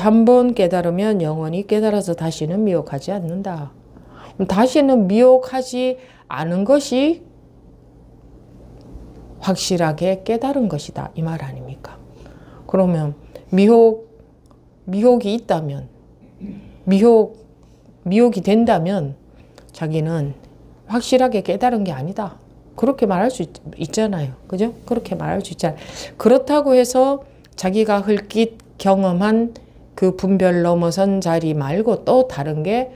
한 번 깨달으면 영원히 깨달아서 다시는 미혹하지 않는다. 다시는 미혹하지 않은 것이 확실하게 깨달은 것이다. 이 말 아닙니까? 그러면 미혹이 있다면, 미혹이 된다면 자기는 확실하게 깨달은 게 아니다. 그렇게 말할 수 있잖아요. 그죠? 그렇게 말할 수 있잖아요. 그렇다고 해서 자기가 흘낏 경험한 그 분별 넘어선 자리 말고 또 다른 게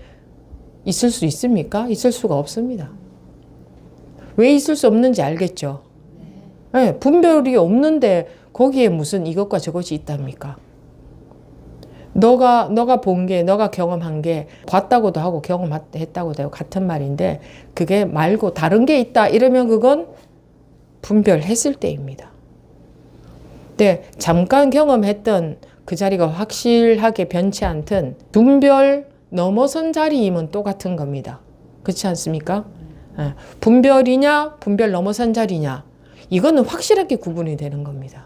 있을 수 있습니까? 있을 수가 없습니다. 왜 있을 수 없는지 알겠죠? 네, 분별이 없는데 거기에 무슨 이것과 저것이 있답니까? 너가 본 게, 너가 경험한 게 봤다고도 하고 경험했다고도 하고 같은 말인데 그게 말고 다른 게 있다 이러면 그건 분별했을 때입니다. 근데 잠깐 경험했던 그 자리가 확실하게 변치 않든 분별 넘어선 자리임은 똑같은 겁니다. 그렇지 않습니까? 분별이냐 분별 넘어선 자리냐 이거는 확실하게 구분이 되는 겁니다.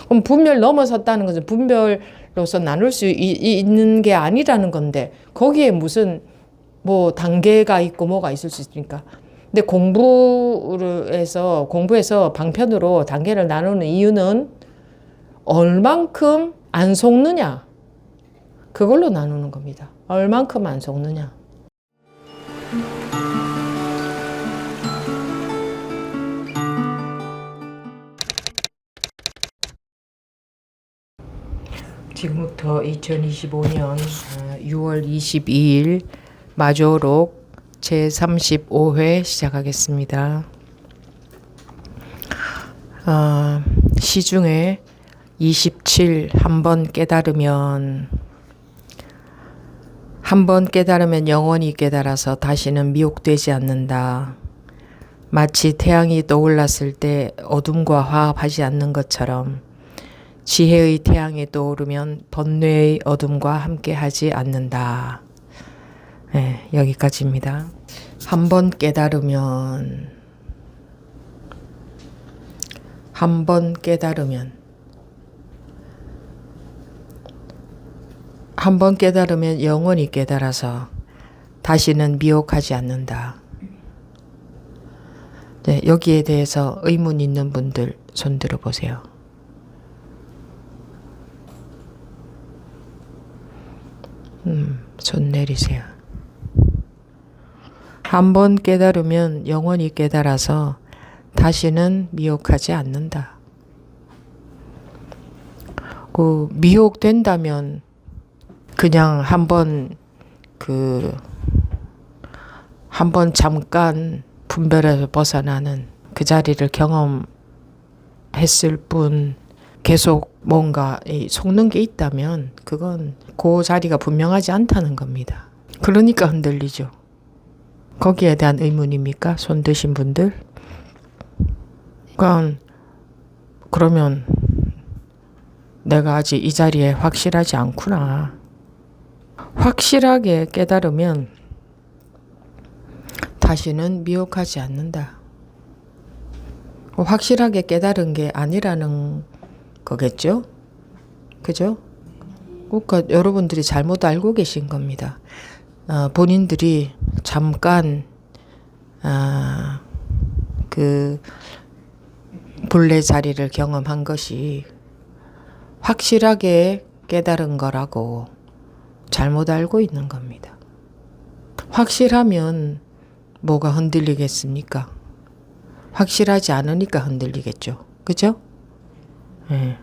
그럼 분별 넘어섰다는 것은 분별로서 나눌 수 있는 게 아니라는 건데 거기에 무슨 뭐 단계가 있고 뭐가 있을 수 있습니까? 근데 공부에서 방편으로 단계를 나누는 이유는 얼만큼 안 속느냐 그걸로 나누는 겁니다. 얼만큼 안 속느냐. 지금부터 2025년 6월 22일 마조록 제35회 시작하겠습니다. 시중에 27 한 번 깨달으면 영원히 깨달아서 다시는 미혹되지 않는다. 마치 태양이 떠올랐을 때 어둠과 화합하지 않는 것처럼 지혜의 태양이 떠오르면 번뇌의 어둠과 함께하지 않는다. 네, 여기까지입니다. 한 번 깨달으면 영원히 깨달아서 다시는 미혹하지 않는다. 네, 여기에 대해서 의문 있는 분들 손 들어보세요. 손 내리세요. 한 번 깨달으면 영원히 깨달아서 다시는 미혹하지 않는다. 그 미혹된다면 그냥 한 번 잠깐 분별에서 벗어나는 그 자리를 경험했을 뿐 계속 뭔가 속는 게 있다면 그건 그 자리가 분명하지 않다는 겁니다. 그러니까 흔들리죠. 거기에 대한 의문입니까? 손 드신 분들? 그러면 내가 아직 이 자리에 확실하지 않구나. 확실하게 깨달으면 다시는 미혹하지 않는다. 확실하게 깨달은 게 아니라는 거겠죠? 그죠? 그러니까 여러분들이 잘못 알고 계신 겁니다. 본인들이 잠깐 그 본래 자리를 경험한 것이 확실하게 깨달은 거라고 잘못 알고 있는 겁니다. 확실하면 뭐가 흔들리겠습니까? 확실하지 않으니까 흔들리겠죠. 그죠? 네.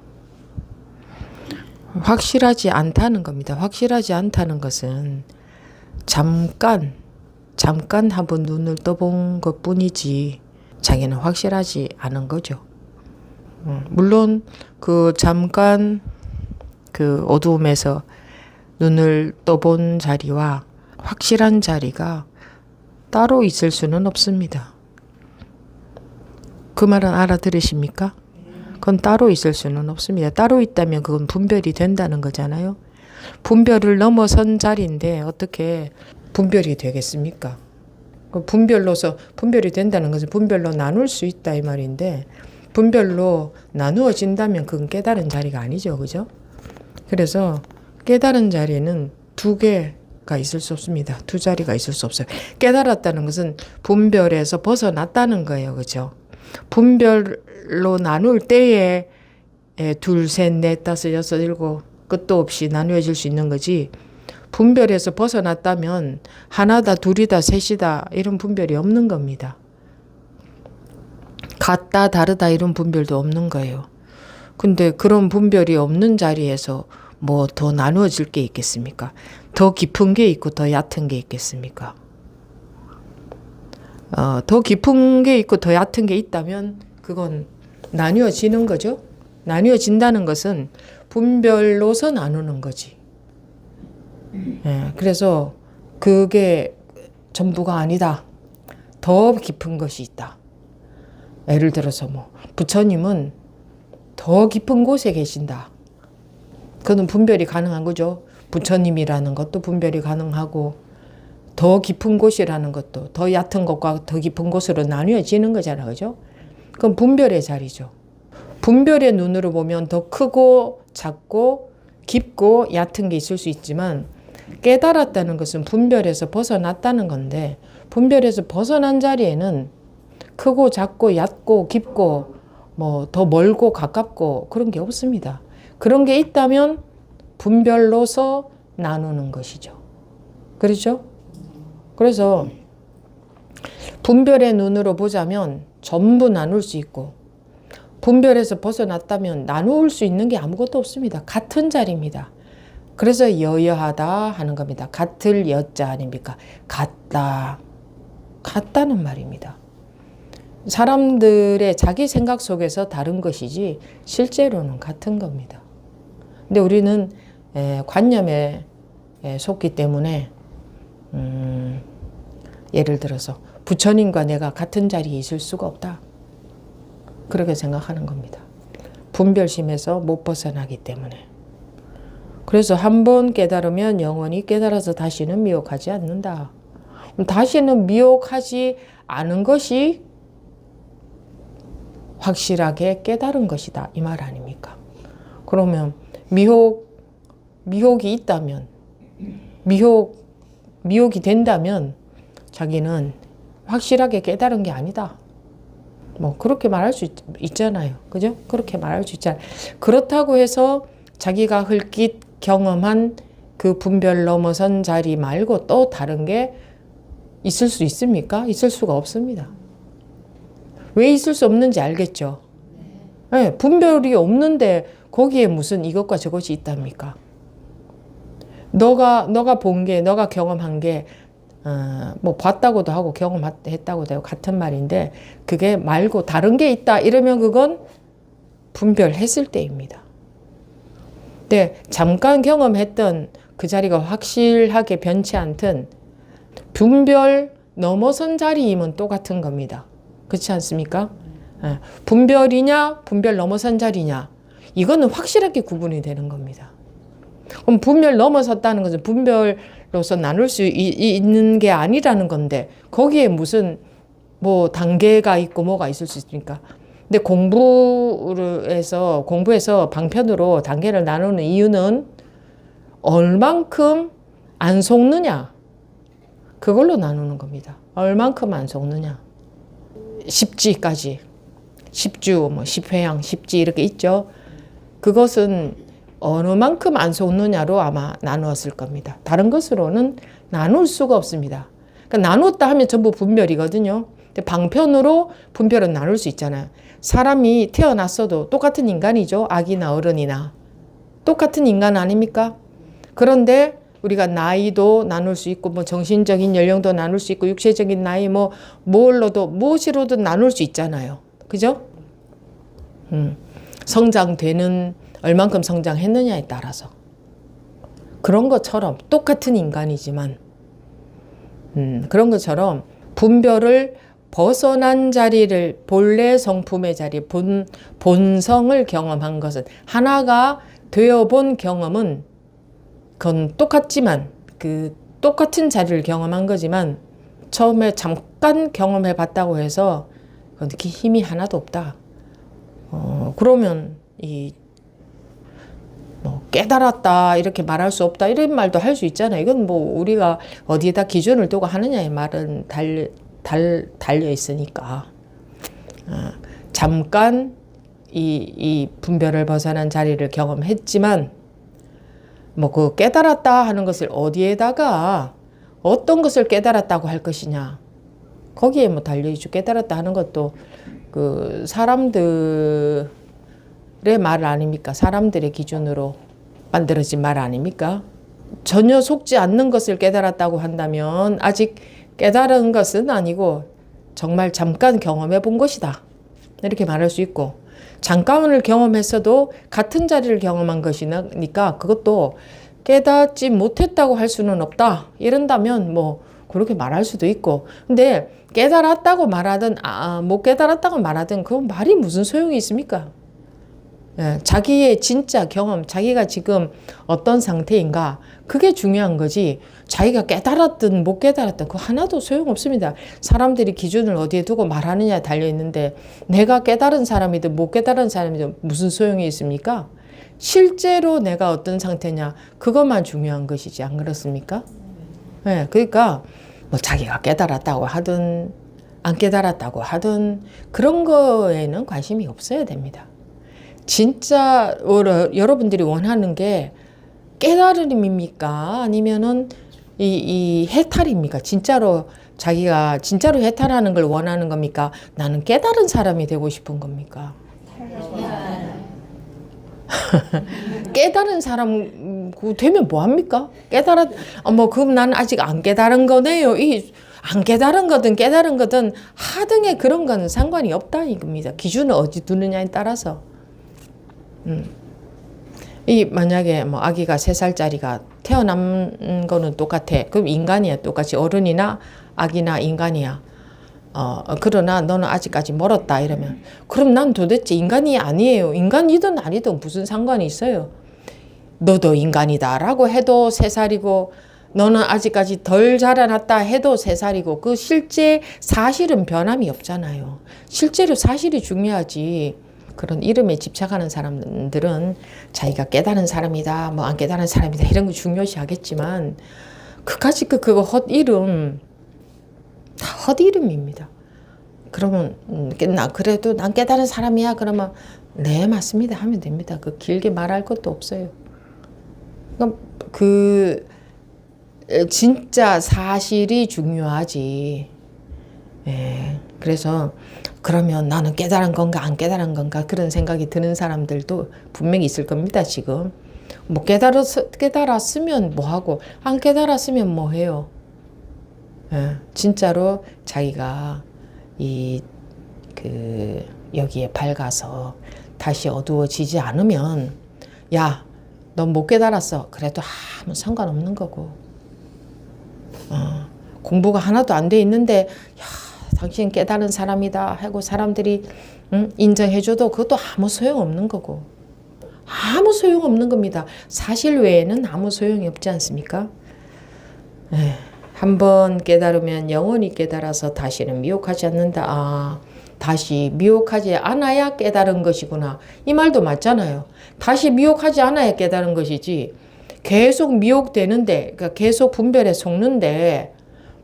확실하지 않다는 겁니다. 확실하지 않다는 것은 잠깐 한번 눈을 떠본 것 뿐이지 자기는 확실하지 않은 거죠. 물론 그 잠깐 그 어두움에서 눈을 떠본 자리와 확실한 자리가 따로 있을 수는 없습니다. 그 말은 알아들으십니까? 그건 따로 있을 수는 없습니다. 따로 있다면 그건 분별이 된다는 거잖아요. 분별을 넘어선 자리인데 어떻게 분별이 되겠습니까? 분별이 된다는 것은 분별로 나눌 수 있다 이 말인데 분별로 나누어진다면 그건 깨달은 자리가 아니죠. 그죠? 그래서 깨달은 자리는 두 개가 있을 수 없습니다. 두 자리가 있을 수 없어요. 깨달았다는 것은 분별에서 벗어났다는 거예요. 그죠? 분별로 나눌 때에 둘, 셋, 넷, 다섯, 여섯, 일곱 끝도 없이 나누어질 수 있는 거지. 분별에서 벗어났다면 하나다, 둘이다, 셋이다 이런 분별이 없는 겁니다. 같다, 다르다 이런 분별도 없는 거예요. 근데 그런 분별이 없는 자리에서 뭐 더 나누어질 게 있겠습니까? 더 깊은 게 있고 더 얕은 게 있겠습니까? 더 깊은 게 있고 더 얕은 게 있다면 그건 나뉘어지는 거죠. 나뉘어진다는 것은 분별로서 나누는 거지. 그래서 그게 전부가 아니다. 더 깊은 것이 있다. 예를 들어서 뭐 부처님은 더 깊은 곳에 계신다. 그건 분별이 가능한 거죠. 부처님이라는 것도 분별이 가능하고 더 깊은 곳이라는 것도 더 얕은 것과 더 깊은 곳으로 나뉘어지는 거잖아요. 그죠? 그건 분별의 자리죠. 분별의 눈으로 보면 더 크고 작고 깊고 얕은 게 있을 수 있지만 깨달았다는 것은 분별에서 벗어났다는 건데 분별에서 벗어난 자리에는 크고 작고 얕고 깊고 뭐 더 멀고 가깝고 그런 게 없습니다. 그런 게 있다면 분별로서 나누는 것이죠. 그렇죠? 그래서 분별의 눈으로 보자면 전부 나눌 수 있고 분별에서 벗어났다면 나눌 수 있는 게 아무것도 없습니다. 같은 자리입니다. 그래서 여여하다 하는 겁니다. 같을 여자 아닙니까? 같다. 같다는 말입니다. 사람들의 자기 생각 속에서 다른 것이지 실제로는 같은 겁니다. 근데 우리는 관념에 속기 때문에 예를 들어서 부처님과 내가 같은 자리에 있을 수가 없다. 그렇게 생각하는 겁니다. 분별심에서 못 벗어나기 때문에. 그래서 한번 깨달으면 영원히 깨달아서 다시는 미혹하지 않는다. 다시는 미혹하지 않은 것이 확실하게 깨달은 것이다. 이 말 아닙니까? 그러면 미혹이 있다면, 미혹이 된다면 자기는 확실하게 깨달은 게 아니다. 뭐 그렇게 말할 수 있잖아요. 그죠? 그렇게 말할 수 있잖아요. 그렇다고 해서 자기가 흘낏 경험한 그 분별 넘어선 자리 말고 또 다른 게 있을 수 있습니까? 있을 수가 없습니다. 왜 있을 수 없는지 알겠죠? 네, 분별이 없는데 거기에 무슨 이것과 저것이 있답니까? 너가 본 게, 너가 경험한 게, 뭐 봤다고도 하고 경험했다고도 하고 같은 말인데 그게 말고 다른 게 있다 이러면 그건 분별했을 때입니다. 근데 잠깐 경험했던 그 자리가 확실하게 변치 않든 분별 넘어선 자리이면 똑같은 겁니다. 그렇지 않습니까? 분별이냐 분별 넘어선 자리냐 이거는 확실하게 구분이 되는 겁니다. 그럼 분별 넘어섰다는 것은 분별로서 나눌 수 있는 게 아니라는 건데 거기에 무슨 뭐 단계가 있고 뭐가 있을 수 있습니까? 근데 공부에서 방편으로 단계를 나누는 이유는 얼만큼 안 속느냐 그걸로 나누는 겁니다. 얼만큼 안 속느냐. 10지까지 10주, 뭐 10회양, 10지 이렇게 있죠. 그것은 어느 만큼 안 속느냐로 아마 나누었을 겁니다. 다른 것으로는 나눌 수가 없습니다. 그러니까 나눴다 하면 전부 분별이거든요. 근데 방편으로 분별은 나눌 수 있잖아요. 사람이 태어났어도 똑같은 인간이죠. 아기나 어른이나. 똑같은 인간 아닙니까? 그런데 우리가 나이도 나눌 수 있고 뭐 정신적인 연령도 나눌 수 있고 육체적인 나이 뭐 무엇으로도 나눌 수 있잖아요. 그죠? 성장되는 얼만큼 성장했느냐에 따라서 그런 것처럼 똑같은 인간이지만 그런 것처럼 분별을 벗어난 자리를 본래 성품의 자리 본성을 경험한 것은 하나가 되어본 경험은 그건 똑같지만 그 똑같은 자리를 경험한 거지만 처음에 잠깐 경험해 봤다고 해서 그렇게 힘이 하나도 없다. 그러면 이 뭐 깨달았다 이렇게 말할 수 없다 이런 말도 할 수 있잖아요. 이건 뭐 우리가 어디에다 기준을 두고 하느냐의 말은 달려 있으니까. 잠깐 이 분별을 벗어난 자리를 경험했지만 뭐 그 깨달았다 하는 것을 어디에다가 어떤 것을 깨달았다고 할 것이냐 거기에 뭐 달려있죠. 깨달았다 하는 것도 그 사람들의 말 아닙니까? 사람들의 기준으로 만들어진 말 아닙니까? 전혀 속지 않는 것을 깨달았다고 한다면 아직 깨달은 것은 아니고 정말 잠깐 경험해 본 것이다. 이렇게 말할 수 있고 잠깐을 경험했어도 같은 자리를 경험한 것이니까 그것도 깨닫지 못했다고 할 수는 없다. 이런다면 뭐 그렇게 말할 수도 있고 근데 깨달았다고 말하든 못 깨달았다고 말하든 그 말이 무슨 소용이 있습니까? 예, 자기의 진짜 경험, 자기가 지금 어떤 상태인가 그게 중요한 거지 자기가 깨달았든 못 깨달았든 그거 하나도 소용없습니다. 사람들이 기준을 어디에 두고 말하느냐에 달려있는데 내가 깨달은 사람이든 못 깨달은 사람이든 무슨 소용이 있습니까? 실제로 내가 어떤 상태냐 그것만 중요한 것이지 안 그렇습니까? 예, 그러니까 뭐 자기가 깨달았다고 하든 안 깨달았다고 하든 그런 거에는 관심이 없어야 됩니다. 진짜 여러분들이 원하는 게 깨달음입니까? 아니면은 이 해탈입니까? 진짜로 자기가 진짜로 해탈하는 걸 원하는 겁니까? 나는 깨달은 사람이 되고 싶은 겁니까? 깨달은 사람 되면 뭐 합니까? 뭐 그럼 나는 아직 안 깨달은 거네요. 안 깨달은 거든 깨달은 거든 하등의 그런 거는 상관이 없다 이겁니다. 기준을 어디 두느냐에 따라서. 만약에 뭐 아기가 3살짜리가 태어난 거는 똑같아. 그럼 인간이야. 똑같이 어른이나 아기나 인간이야. 그러나 너는 아직까지 멀었다 이러면 그럼 난 도대체 인간이 아니에요. 인간이든 아니든 무슨 상관이 있어요. 너도 인간이다 라고 해도 3살이고 너는 아직까지 덜 자라났다 해도 3살이고 그 실제 사실은 변함이 없잖아요. 실제로 사실이 중요하지. 그런 이름에 집착하는 사람들은 자기가 깨달은 사람이다, 뭐 안 깨달은 사람이다 이런 거 중요시 하겠지만 그까짓 그거 헛이름 다 헛이름입니다. 그러면 그래도 난 깨달은 사람이야 그러면 네 맞습니다 하면 됩니다. 그 길게 말할 것도 없어요. 그 진짜 사실이 중요하지. 예, 그래서 그러면 나는 깨달은 건가 안 깨달은 건가 그런 생각이 드는 사람들도 분명히 있을 겁니다. 지금 뭐 깨달았으면 뭐하고 안 깨달았으면 뭐해요. 예, 진짜로 자기가 여기에 밝아서 다시 어두워지지 않으면 야, 넌 못 깨달았어. 그래도 아무 상관없는 거고 공부가 하나도 안 돼 있는데 야, 당신 깨달은 사람이다 하고 사람들이 인정해줘도 그것도 아무 소용없는 거고 아무 소용없는 겁니다. 사실 외에는 아무 소용이 없지 않습니까? 한번 깨달으면 영원히 깨달아서 다시는 미혹하지 않는다. 다시 미혹하지 않아야 깨달은 것이구나. 이 말도 맞잖아요. 다시 미혹하지 않아야 깨달은 것이지 계속 미혹되는데 그러니까 계속 분별에 속는데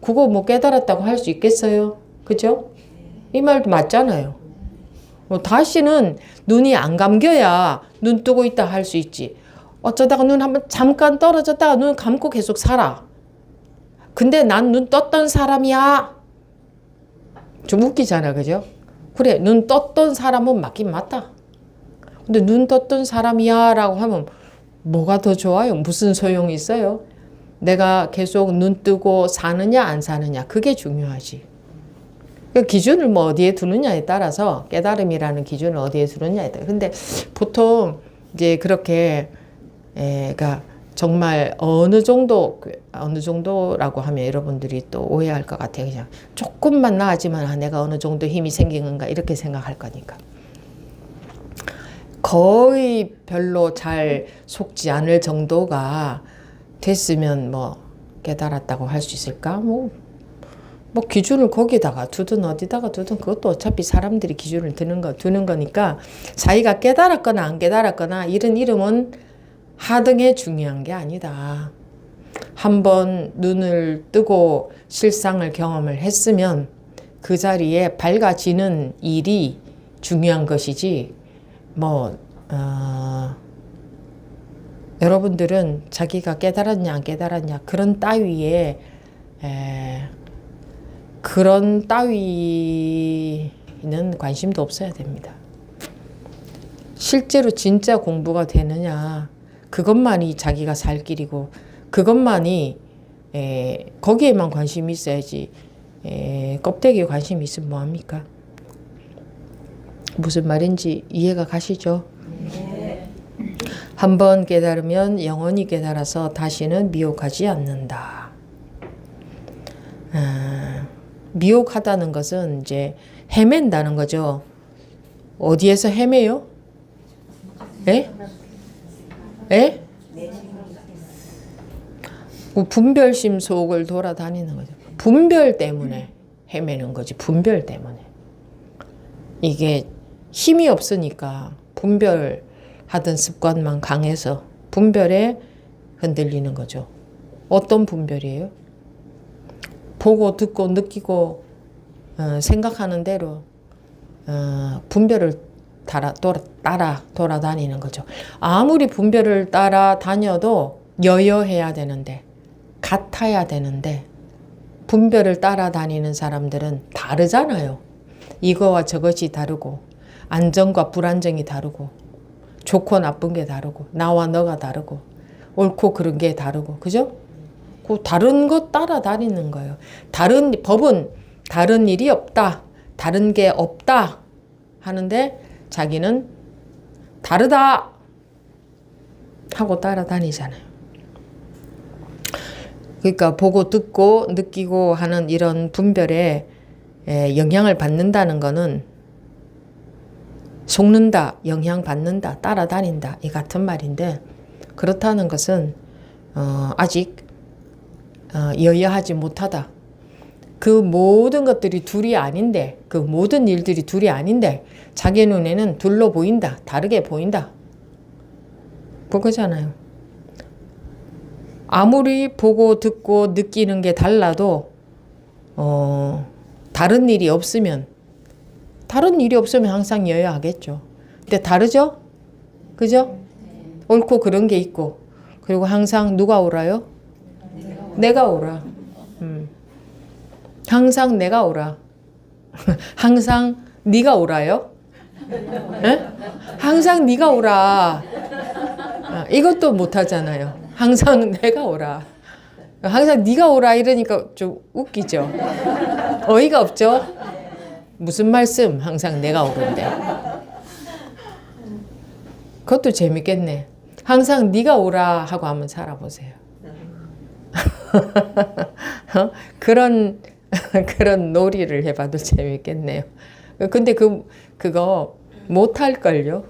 그거 뭐 깨달았다고 할 수 있겠어요? 그죠? 이 말도 맞잖아요. 다시는 눈이 안 감겨야 눈 뜨고 있다 할 수 있지. 어쩌다가 눈 한번 잠깐 떨어졌다가 눈 감고 계속 살아. 근데 난 눈 떴던 사람이야. 좀 웃기잖아, 그죠? 그래, 눈 떴던 사람은 맞긴 맞다. 근데 눈 떴던 사람이야 라고 하면 뭐가 더 좋아요? 무슨 소용이 있어요? 내가 계속 눈 뜨고 사느냐 안 사느냐 그게 중요하지. 그 기준을 뭐 어디에 두느냐에 따라서 깨달음이라는 기준을 어디에 두느냐에 따라. 근데 보통 이제 그렇게 그러니까 정말 어느 정도라고 하면 여러분들이 또 오해할 것 같아요. 그냥 조금만 나아지면 내가 어느 정도 힘이 생긴 건가 이렇게 생각할 거니까. 거의 별로 잘 속지 않을 정도가 됐으면 뭐 깨달았다고 할 수 있을까? 뭐 기준을 거기다가 두든 어디다가 두든 그것도 어차피 사람들이 기준을 두는 거니까 자기가 깨달았거나 안 깨달았거나 이런 이름은 하등 게 중요한 게 아니다. 한번 눈을 뜨고 실상을 경험을 했으면 그 자리에 밝아지는 일이 중요한 것이지, 여러분들은 자기가 깨달았냐 안 깨달았냐 그런 따위에 그런 따위는 관심도 없어야 됩니다. 실제로 진짜 공부가 되느냐 그것만이 자기가 살 길이고 그것만이 거기에만 관심이 있어야지 껍데기에 관심이 있으면 뭐합니까? 무슨 말인지 이해가 가시죠? 네. 한번 깨달으면 영원히 깨달아서 다시는 미혹하지 않는다. 미혹하다는 것은 이제 헤맨다는 거죠. 어디에서 헤매요? 예? 예? 분별심 속을 돌아다니는 거죠. 분별 때문에 헤매는 거지. 분별 때문에. 이게 힘이 없으니까 분별하던 습관만 강해서 분별에 흔들리는 거죠. 어떤 분별이에요? 보고 듣고 느끼고 생각하는 대로 분별을 따라 돌아다니는 거죠. 아무리 분별을 따라 다녀도 여여해야 되는데 같아야 되는데 분별을 따라다니는 사람들은 다르잖아요. 이거와 저것이 다르고 안정과 불안정이 다르고 좋고 나쁜 게 다르고 나와 너가 다르고 옳고 그른 게 다르고 그죠? 그 다른 것 따라다니는 거예요. 다른 법은 다른 일이 없다. 다른 게 없다. 하는데 자기는 다르다 하고 따라다니잖아요. 그러니까 보고 듣고 느끼고 하는 이런 분별에 영향을 받는다는 거는 속는다, 영향받는다, 따라다닌다 이 같은 말인데 그렇다는 것은 아직 여여하지 못하다. 그 모든 것들이 둘이 아닌데 그 모든 일들이 둘이 아닌데 자기 눈에는 둘로 보인다. 다르게 보인다. 그거잖아요. 아무리 보고 듣고 느끼는 게 달라도 다른 일이 없으면 항상 여여하겠죠. 근데 다르죠? 그죠? 옳고 그런 게 있고 그리고 항상 누가 옳아요? 내가 옳아. 항상 내가 옳아. 항상 네가 옳아요? 에? 항상 네가 옳아. 이것도 못하잖아요. 항상 내가 옳아. 항상 네가 옳아 이러니까 좀 웃기죠. 어이가 없죠? 무슨 말씀? 항상 내가 옳은데. 그것도 재밌겠네. 항상 네가 옳아 하고 한번 살아보세요. 그런 놀이를 해봐도 재밌겠네요. 근데 그거 못할걸요?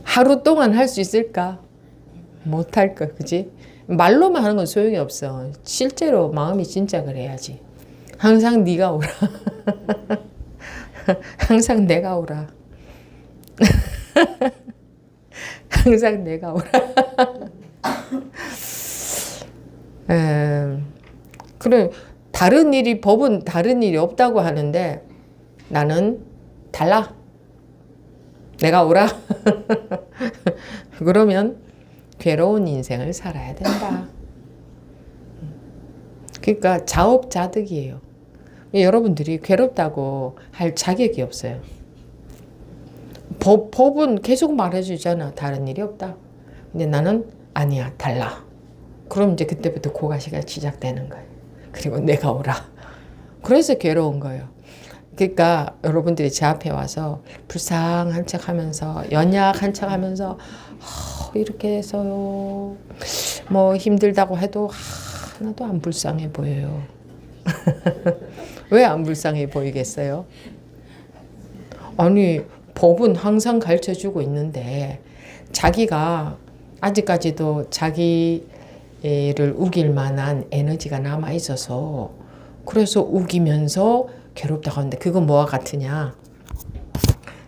하루 동안 할 수 있을까? 못할걸, 그지? 말로만 하는 건 소용이 없어. 실제로 마음이 진짜 그래야지. 항상 네가 오라. 항상 내가 오라. 항상 내가 오라. 그래, 법은 다른 일이 없다고 하는데 나는 달라. 내가 오라. 그러면 괴로운 인생을 살아야 된다. 그러니까 자업자득이에요. 여러분들이 괴롭다고 할 자격이 없어요. 법은 계속 말해주잖아. 다른 일이 없다. 근데 나는 아니야. 달라. 그럼 이제 그때부터 고가시가 시작되는 거예요. 그리고 내가 오라. 그래서 괴로운 거예요. 그러니까 여러분들이 제 앞에 와서 불쌍한 척 하면서 연약한 척 하면서 이렇게 해서요. 뭐 힘들다고 해도 하나도 안 불쌍해 보여요. 왜 안 불쌍해 보이겠어요? 아니 법은 항상 가르쳐주고 있는데 자기가 아직까지도 자기를 우길 만한 에너지가 남아 있어서 그래서 우기면서 괴롭다고 하는데 그건 뭐와 같으냐?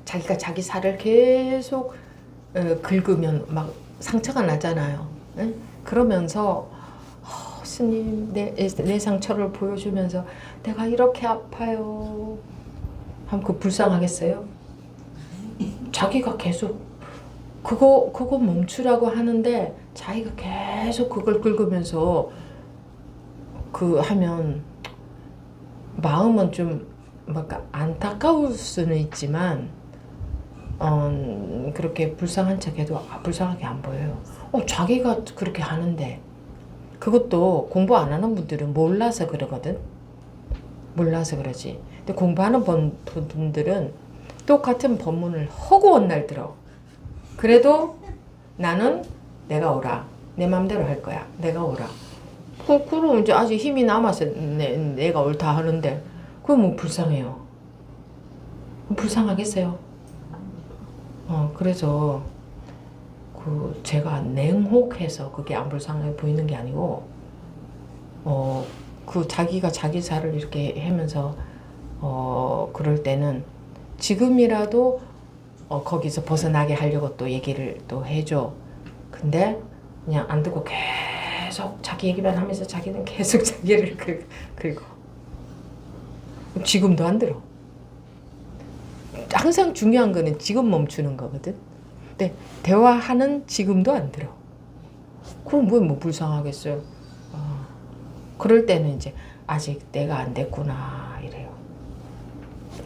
자기가 자기 살을 계속 긁으면 막 상처가 나잖아요. 네? 그러면서 스님 내 상처를 보여주면서 내가 이렇게 아파요. 하면 그 불쌍하겠어요? 자기가 계속 그거 멈추라고 하는데 자기가 계속 그걸 긁으면서 하면 마음은 좀 뭔가 안타까울 수는 있지만 그렇게 불쌍한 척해도 불쌍하게 안 보여요. 자기가 그렇게 하는데 그것도 공부 안 하는 분들은 몰라서 그러거든. 몰라서 그러지. 근데 공부하는 분들은 똑같은 법문을 허구한 날 들어. 그래도 나는 내가 오라. 내 맘대로 할 거야. 내가 오라. 그럼 이제 아직 힘이 남아서 내가 옳다 하는데 그건 뭐 불쌍해요. 불쌍하겠어요. 그래서 제가 냉혹해서 그게 안 불쌍해 보이는 게 아니고 자기가 자기 살을 이렇게 하면서 그럴 때는 지금이라도 거기서 벗어나게 하려고 또 얘기를 또 해줘. 근데 그냥 안 듣고 계속 자기 얘기만 하면서 자기는 계속 자기를 긁어. 지금도 안 들어. 항상 중요한 거는 지금 멈추는 거거든. 근데 대화하는 지금도 안 들어. 그럼 뭐 불쌍하겠어요. 그럴 때는 이제 아직 때가 안 됐구나 이래요.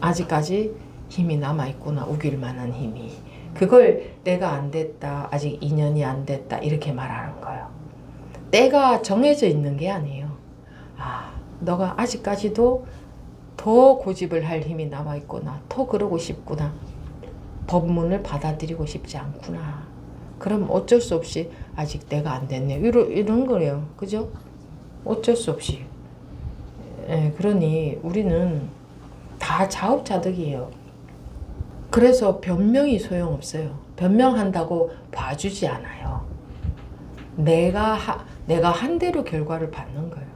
아직까지 힘이 남아있구나. 우길 만한 힘이. 그걸 때가 안 됐다. 아직 인연이 안 됐다. 이렇게 말하는 거예요. 때가 정해져 있는 게 아니에요. 너가 아직까지도 더 고집을 할 힘이 남아있구나. 더 그러고 싶구나. 법문을 받아들이고 싶지 않구나. 그럼 어쩔 수 없이 아직 때가 안 됐네. 이런 거예요. 그죠? 어쩔 수 없이. 그러니 우리는 다 자업자득이에요. 그래서 변명이 소용없어요. 변명한다고 봐주지 않아요. 내가 한 대로 결과를 받는 거예요.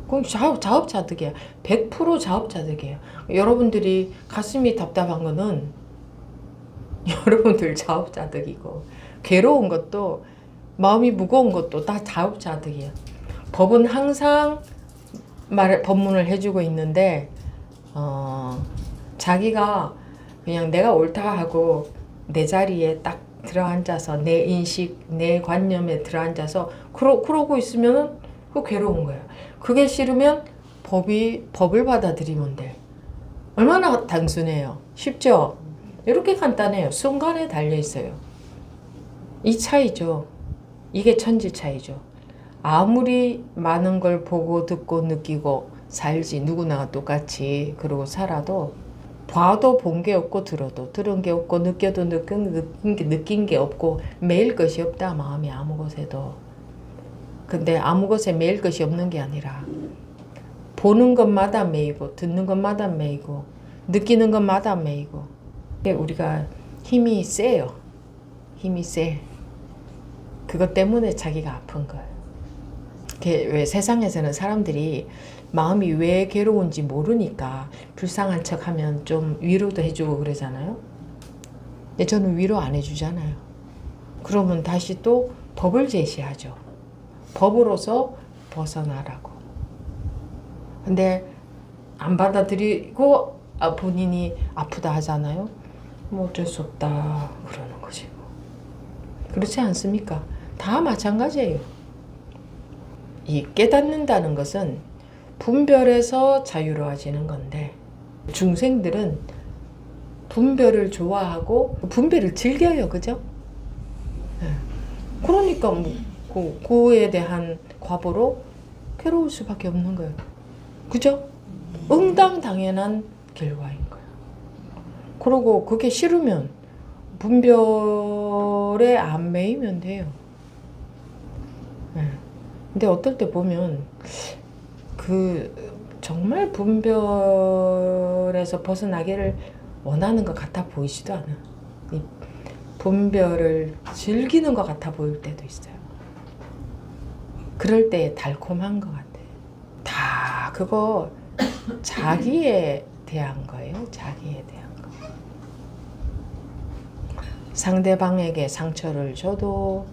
그럼 자업자득이에요. 100% 자업자득이에요. 여러분들이 가슴이 답답한 거는 여러분들 자업자득이고 괴로운 것도 마음이 무거운 것도 다 자업자득이에요. 법은 항상 법문을 해주고 있는데 자기가 그냥 내가 옳다 하고 내 자리에 딱 들어앉아서 내 인식, 내 관념에 들어앉아서 그러고 있으면은 그 괴로운 거예요. 그게 싫으면 법을 받아들이면 돼. 얼마나 단순해요. 쉽죠? 이렇게 간단해요. 순간에 달려 있어요. 이 차이죠. 이게 천지 차이죠. 아무리 많은 걸 보고 듣고 느끼고 살지 누구나 똑같이 그러고 살아도 봐도 본 게 없고 들은 게 없고 느껴도 느낀 게 없고 매일 것이 없다. 마음이 아무 곳에도. 근데 아무 곳에 매일 것이 없는 게 아니라 보는 것마다 매이고 듣는 것마다 매이고 느끼는 것마다 매이고 우리가 힘이 세요. 힘이 세. 그것 때문에 자기가 아픈 거예요. 왜 세상에서는 사람들이 마음이 왜 괴로운지 모르니까 불쌍한 척하면 좀 위로도 해주고 그러잖아요. 근데 저는 위로 안 해주잖아요. 그러면 다시 또 법을 제시하죠. 법으로서 벗어나라고. 근데 안 받아들이고 본인이 아프다 하잖아요. 뭐 어쩔 수 없다 그러는 거지. 그렇지 않습니까? 다 마찬가지예요. 이 깨닫는다는 것은 분별에서 자유로워지는 건데 중생들은 분별을 좋아하고 분별을 즐겨요. 그죠? 그러니까 그에 대한 과보로 괴로울 수밖에 없는 거예요. 그죠? 응당당연한 결과인 거예요. 그리고 그게 싫으면 분별에 안 매이면 돼요. 근데 어떨 때 보면 정말 분별에서 벗어나기를 원하는 것 같아 보이지도 않아. 이 분별을 즐기는 것 같아 보일 때도 있어요. 그럴 때 달콤한 것 같아. 다 그거 자기에 대한 거예요. 자기에 대한 거. 상대방에게 상처를 줘도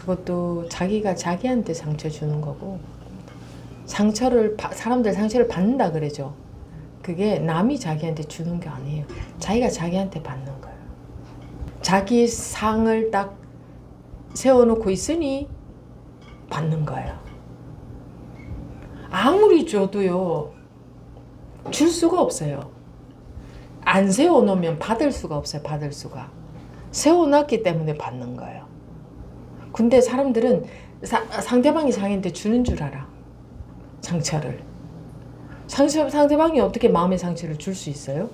그것도 자기가 자기한테 상처 주는 거고, 사람들 상처를 받는다 그러죠. 그게 남이 자기한테 주는 게 아니에요. 자기가 자기한테 받는 거예요. 자기 상을 딱 세워놓고 있으니 받는 거예요. 아무리 줘도요, 줄 수가 없어요. 안 세워놓으면 받을 수가 없어요. 받을 수가. 세워놨기 때문에 받는 거예요. 근데 사람들은 상대방이 자기한테 주는 줄 알아. 상처를. 상대방이 어떻게 마음의 상처를 줄 수 있어요?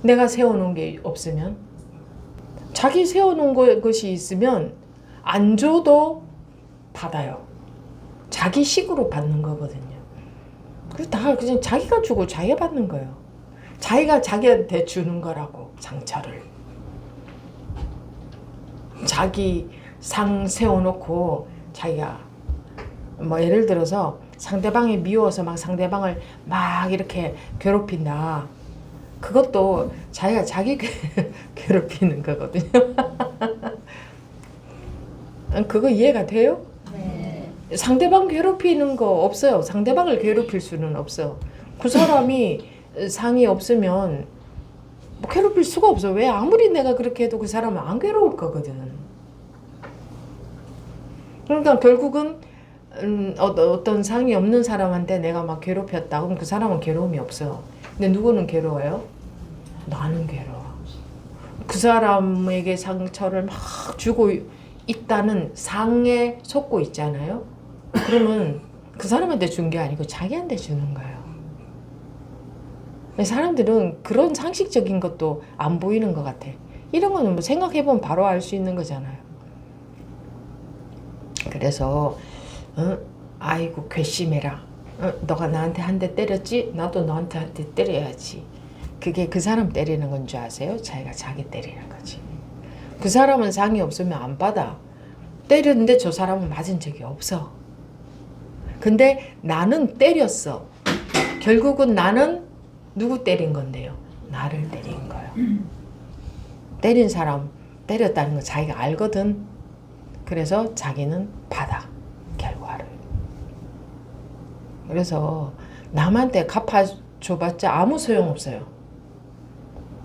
내가 세워놓은 게 없으면. 자기 세워놓은 것이 있으면 안 줘도 받아요. 자기 식으로 받는 거거든요. 그래서 다 그냥 자기가 주고 자기가 받는 거예요. 자기가 자기한테 주는 거라고, 상처를. 자기 상 세워놓고 자기가 뭐 예를 들어서 상대방이 미워서 막 상대방을 막 이렇게 괴롭힌다. 그것도 자기가 자기 괴롭히는 거거든요. 그거 이해가 돼요? 네. 상대방 괴롭히는 거 없어요. 상대방을 괴롭힐 수는 없어. 그 사람이 상이 없으면 뭐 괴롭힐 수가 없어. 왜? 아무리 내가 그렇게 해도 그 사람은 안 괴로울 거거든. 그러니까 결국은 어떤 상이 없는 사람한테 내가 막 괴롭혔다. 그럼 그 사람은 괴로움이 없어. 근데 누구는 괴로워요? 나는 괴로워. 그 사람에게 상처를 막 주고 있다는 상에 속고 있잖아요. 그러면 그 사람한테 준 게 아니고 자기한테 주는 거예요. 사람들은 그런 상식적인 것도 안 보이는 것 같아. 이런 거는 뭐 생각해보면 바로 알 수 있는 거잖아요. 그래서 아이고 괘씸해라. 너가 나한테 한 대 때렸지? 나도 너한테 한 대 때려야지. 그게 그 사람 때리는 건 줄 아세요? 자기가 자기 때리는 거지. 그 사람은 상이 없으면 안 받아. 때렸는데 저 사람은 맞은 적이 없어. 근데 나는 때렸어. 결국은 나는 누구 때린 건데요? 나를 때린 거예요. 때린 사람 때렸다는 거 자기가 알거든. 그래서 자기는 받아, 결과를. 그래서 남한테 갚아줘봤자 아무 소용없어요.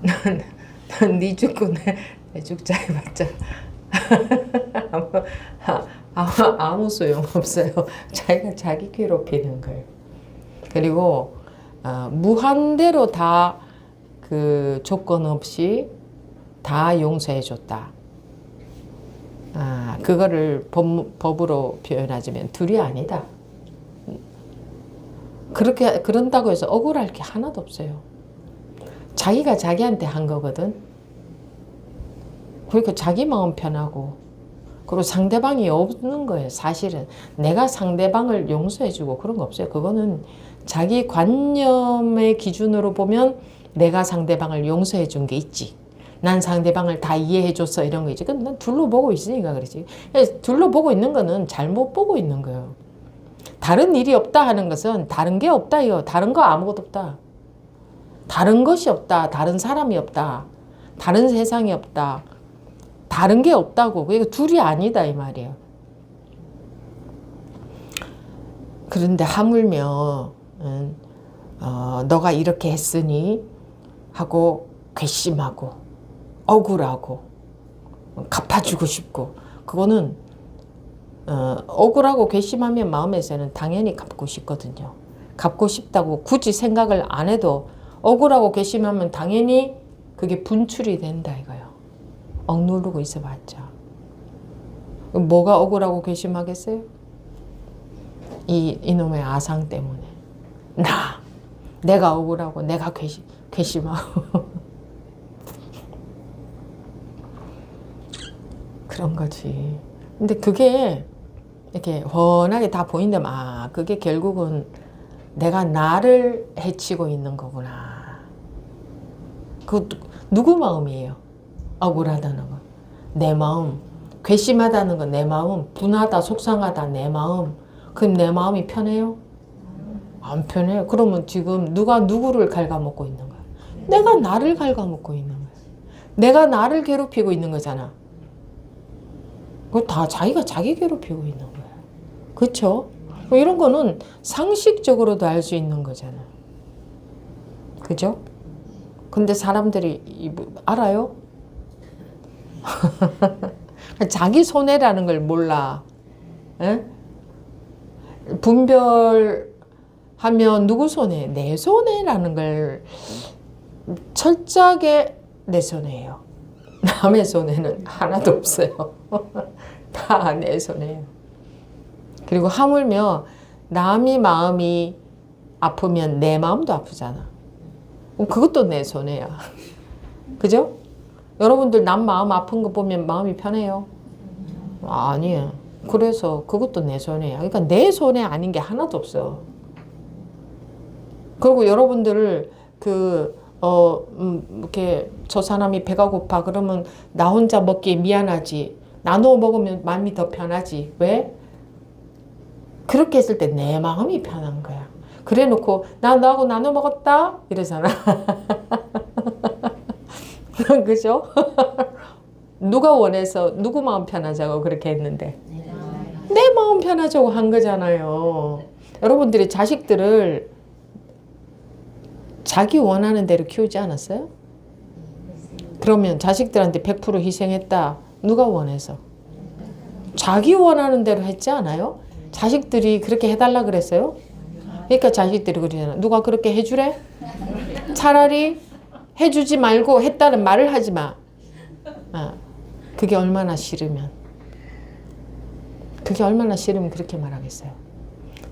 난 네 죽고 내 죽자 해봤자 아무 소용없어요. 자기가 자기 괴롭히는 거예요. 그리고 무한대로 다 그 조건 없이 다 용서해줬다. 그거를 법으로 표현하자면 둘이 아니다. 그런다고 해서 억울할 게 하나도 없어요. 자기가 자기한테 한 거거든. 그러니까 자기 마음 편하고, 그리고 상대방이 없는 거예요. 사실은 내가 상대방을 용서해주고 그런 거 없어요. 그거는 자기 관념의 기준으로 보면 내가 상대방을 용서해준 게 있지. 난 상대방을 다 이해해줬어, 이런 거 있지. 근데 난 둘러보고 있으니까 그렇지. 둘러보고 있는 거는 잘못 보고 있는 거예요. 다른 일이 없다 하는 것은 다른 게 없다, 이거. 다른 거 아무것도 없다. 다른 것이 없다. 다른 사람이 없다. 다른 세상이 없다. 다른 게 없다고. 이거 둘이 아니다, 이 말이에요. 그런데 하물며 너가 이렇게 했으니 하고 괘씸하고 억울하고 갚아주고 싶고, 그거는 억울하고 괘씸하면 마음에서는 당연히 갚고 싶거든요. 갚고 싶다고 굳이 생각을 안 해도 억울하고 괘씸하면 당연히 그게 분출이 된다 이거예요. 억누르고 있어봤자. 뭐가 억울하고 괘씸하겠어요? 이놈의 아상 때문에. 내가 억울하고 내가 괘씸하고 그런 거지. 근데 그게 이렇게 훤하게 다 보인다면 그게 결국은 내가 나를 해치고 있는 거구나. 그 누구 마음이에요? 억울하다는 건 내 마음, 괘씸하다는 건 내 마음, 분하다, 속상하다 내 마음. 그럼 내 마음이 편해요? 안 편해요. 그러면 지금 누가 누구를 갉아먹고 있는 거야? 내가 나를 갉아먹고 있는 거야. 내가 나를 괴롭히고 있는 거잖아. 그거 다 자기가 자기 괴롭히고 있는 거야. 그렇죠? 이런 거는 상식적으로도 알 수 있는 거잖아. 그죠? 근데 사람들이 알아요? 자기 손해라는 걸 몰라. 에? 분별하면 누구 손해? 내 손해라는 걸 철저하게 내 손해예요. 남의 손해는 하나도 없어요. 다 내 손해예요. 그리고 하물며 남이 마음이 아프면 내 마음도 아프잖아. 그것도 내 손해야. 그죠? 여러분들 남 마음 아픈 거 보면 마음이 편해요? 아니에요. 그래서 그것도 내 손해야. 그러니까 내 손해 아닌 게 하나도 없어. 그리고 여러분들을 이렇게 저 사람이 배가 고파 그러면 나 혼자 먹기에 미안하지. 나눠 먹으면 마음이 더 편하지. 왜? 그렇게 했을 때 내 마음이 편한 거야. 그래 놓고 나 너하고 나눠 먹었다? 이러잖아. 그죠? 누가 원해서 누구 마음 편하자고 그렇게 했는데 내 마음 편하자고 한 거잖아요. 여러분들이 자식들을 자기 원하는 대로 키우지 않았어요? 그러면 자식들한테 100% 희생했다. 누가 원해서? 자기 원하는 대로 했지 않아요? 자식들이 그렇게 해달라 그랬어요? 그러니까 자식들이 그러잖아. 누가 그렇게 해주래? 차라리 해주지 말고 했다는 말을 하지 마. 그게 얼마나 싫으면. 그게 얼마나 싫으면 그렇게 말하겠어요.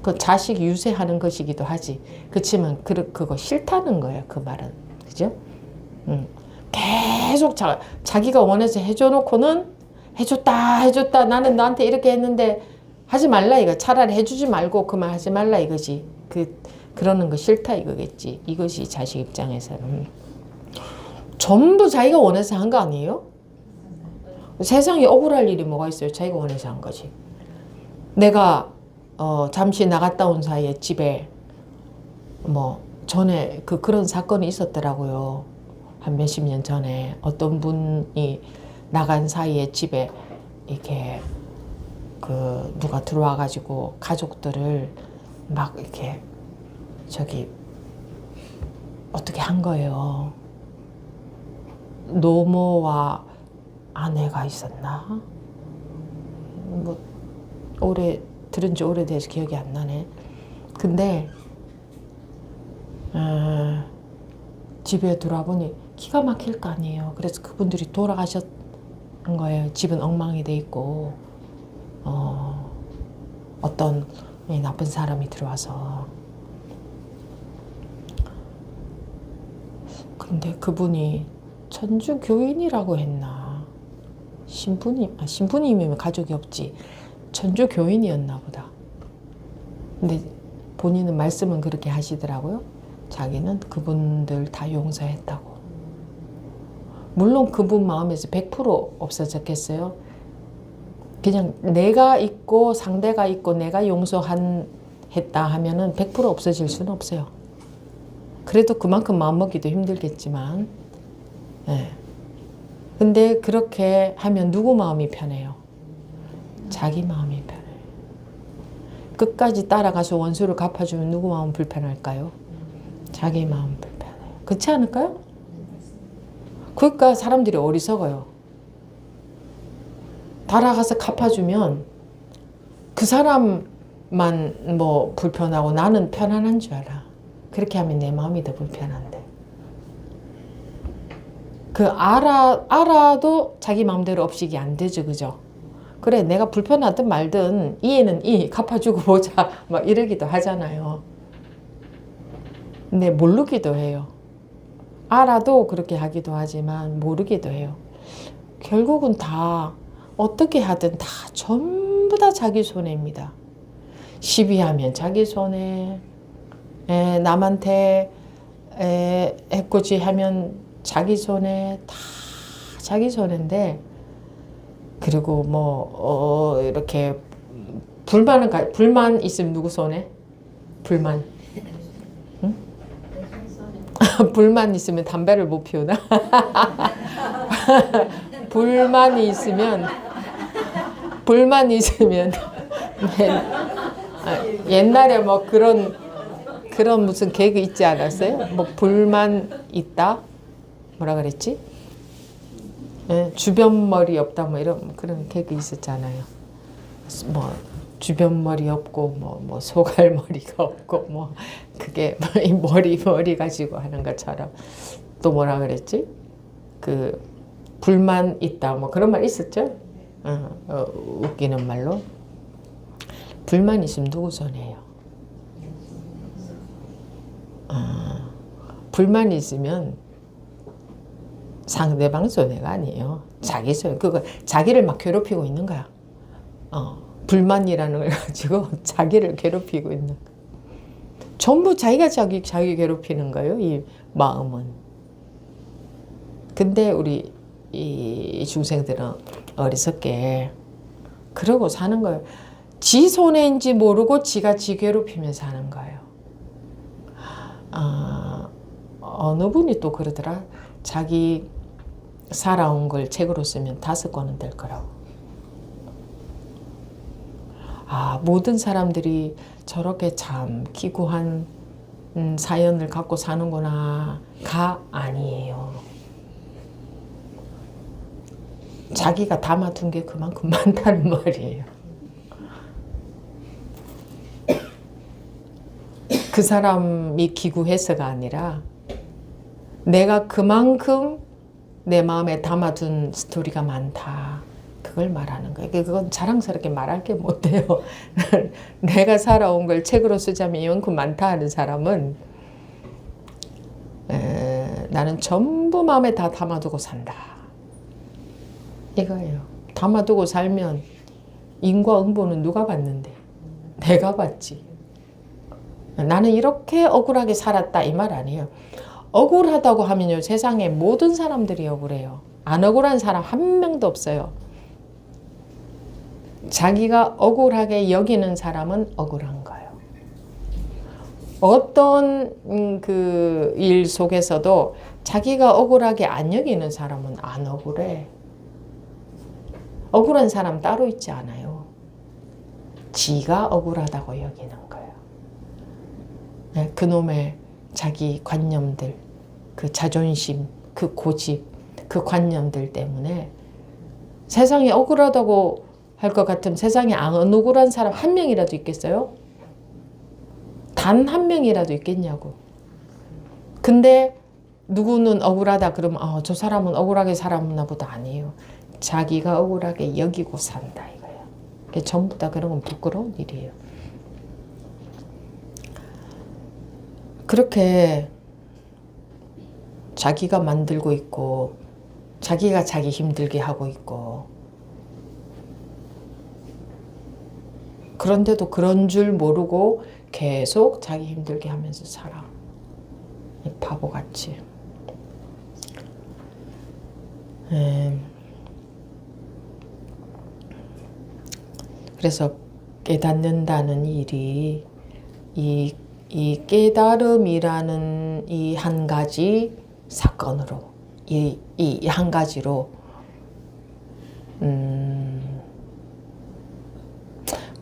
그 자식 유세하는 것이기도 하지. 그렇지만 그거 싫다는 거예요. 그 말은. 그죠? 계속 자기가 원해서 해줘놓고는 해줬다 나는 너한테 이렇게 했는데 하지 말라 이거. 차라리 해주지 말고 그 말 하지 말라 이거지. 그러는 거 싫다 이거겠지. 이것이 자식 입장에서는. 전부 자기가 원해서 한 거 아니에요? 세상에 억울할 일이 뭐가 있어요? 자기가 원해서 한 거지. 내가 잠시 나갔다 온 사이에 집에 전에 그런 사건이 있었더라고요. 한 몇십 년 전에 어떤 분이 나간 사이에 집에 이렇게 누가 들어와 가지고 가족들을 막 이렇게 어떻게 한 거예요. 노모와 아내가 있었나? 들은 지 오래돼서 기억이 안 나네. 근데 집에 들어와 보니 기가 막힐 거 아니에요. 그래서 그분들이 돌아가셨던 거예요. 집은 엉망이 돼 있고 어떤 나쁜 사람이 들어와서. 근데 그분이 천주교인이라고 했나? 신부님이면 가족이 없지. 천주교인이었나 보다. 근데 본인은 말씀은 그렇게 하시더라고요. 자기는 그분들 다 용서했다고. 물론 그분 마음에서 100% 없어졌겠어요? 그냥 내가 있고 상대가 있고 내가 했다 하면은 100% 없어질 수는 없어요. 그래도 그만큼 마음먹기도 힘들겠지만, 네. 근데 그렇게 하면 누구 마음이 편해요? 자기 마음이 편해요. 끝까지 따라가서 원수를 갚아주면 누구 마음 불편할까요? 자기 마음 불편해요. 그렇지 않을까요? 그러니까 사람들이 어리석어요. 따라가서 갚아주면 그 사람만 불편하고 나는 편안한 줄 알아. 그렇게 하면 내 마음이 더 불편한데. 알아도 자기 마음대로 업식이 안 되죠. 그죠? 그래, 내가 불편하든 말든 이해는 갚아주고 보자. 막 이러기도 하잖아요. 근데 모르기도 해요. 알아도 그렇게 하기도 하지만 모르기도 해요. 결국은 다 어떻게 하든 다 전부 다 자기 손해입니다. 시비하면 자기 손해, 남한테 해코지하면 자기 손해, 다 자기 손해인데, 그리고 이렇게 불만 있으면 누구 손해? 불만. 응? 불만 있으면 담배를 못 피우나? 불만이 있으면 불만 있으면 옛날에 뭐 그런 무슨 개그 있지 않았어요? 뭐 불만 있다? 뭐라 그랬지? 예, 주변 머리 없다 뭐 이런 그런 개그 있었잖아요. 뭐 주변 머리 없고 뭐 소갈 머리가 없고 뭐 그게 이 머리 가지고 하는 것처럼 또 뭐라 그랬지? 그 불만 있다 뭐 그런 말 있었죠? 웃기는 말로 불만 있으면 누구 손해예요? 불만 있으면 상대방 손해가 아니에요. 자기 손해. 그거 자기를 막 괴롭히고 있는 거야. 불만이라는 걸 가지고 자기를 괴롭히고 있는 거야. 전부 자기가 자기 괴롭히는 거예요. 이 마음은. 근데 우리 이 중생들은 어리석게 그러고 사는 거예요. 지 손해인지 모르고 지가 지 괴롭히며 사는 거예요. 어느 분이 또 그러더라. 자기 살아온 걸 책으로 쓰면 5권은 될 거라고. 모든 사람들이 저렇게 참 기구한 사연을 갖고 사는구나가 아니에요. 자기가 담아둔 게 그만큼 많다는 말이에요. 그 사람이 기구해서가 아니라 내가 그만큼 내 마음에 담아둔 스토리가 많다. 그걸 말하는 거예요. 그건 자랑스럽게 말할 게 못 돼요. 내가 살아온 걸 책으로 쓰자면 이만큼 많다 하는 사람은 나는 전부 마음에 다 담아두고 산다. 이거예요. 담아두고 살면 인과응보는 누가 받는데? 내가 받지. 나는 이렇게 억울하게 살았다 이 말 아니에요. 억울하다고 하면요. 세상에 모든 사람들이 억울해요. 안 억울한 사람 한 명도 없어요. 자기가 억울하게 여기는 사람은 억울한 거예요. 어떤 그 일 속에서도 자기가 억울하게 안 여기는 사람은 안 억울해. 억울한 사람 따로 있지 않아요. 지가 억울하다고 여기는 거예요. 네, 그놈의 자기 관념들, 그 자존심, 그 고집, 그 관념들 때문에 세상에 억울하다고 할 것 같으면 세상에 안 억울한 사람 한 명이라도 있겠어요? 단 한 명이라도 있겠냐고. 근데 누구는 억울하다 그러면 저 사람은 억울하게 살았나 보다. 아니에요. 자기가 억울하게 여기고 산다 이거예요. 전부 다 그런 건 부끄러운 일이에요. 그렇게 자기가 만들고 있고 자기가 자기 힘들게 하고 있고 그런데도 그런 줄 모르고 계속 자기 힘들게 하면서 살아. 바보같이. 그래서 깨닫는다는 일이 이 깨달음이라는 이 한 가지 사건으로 이 한 가지로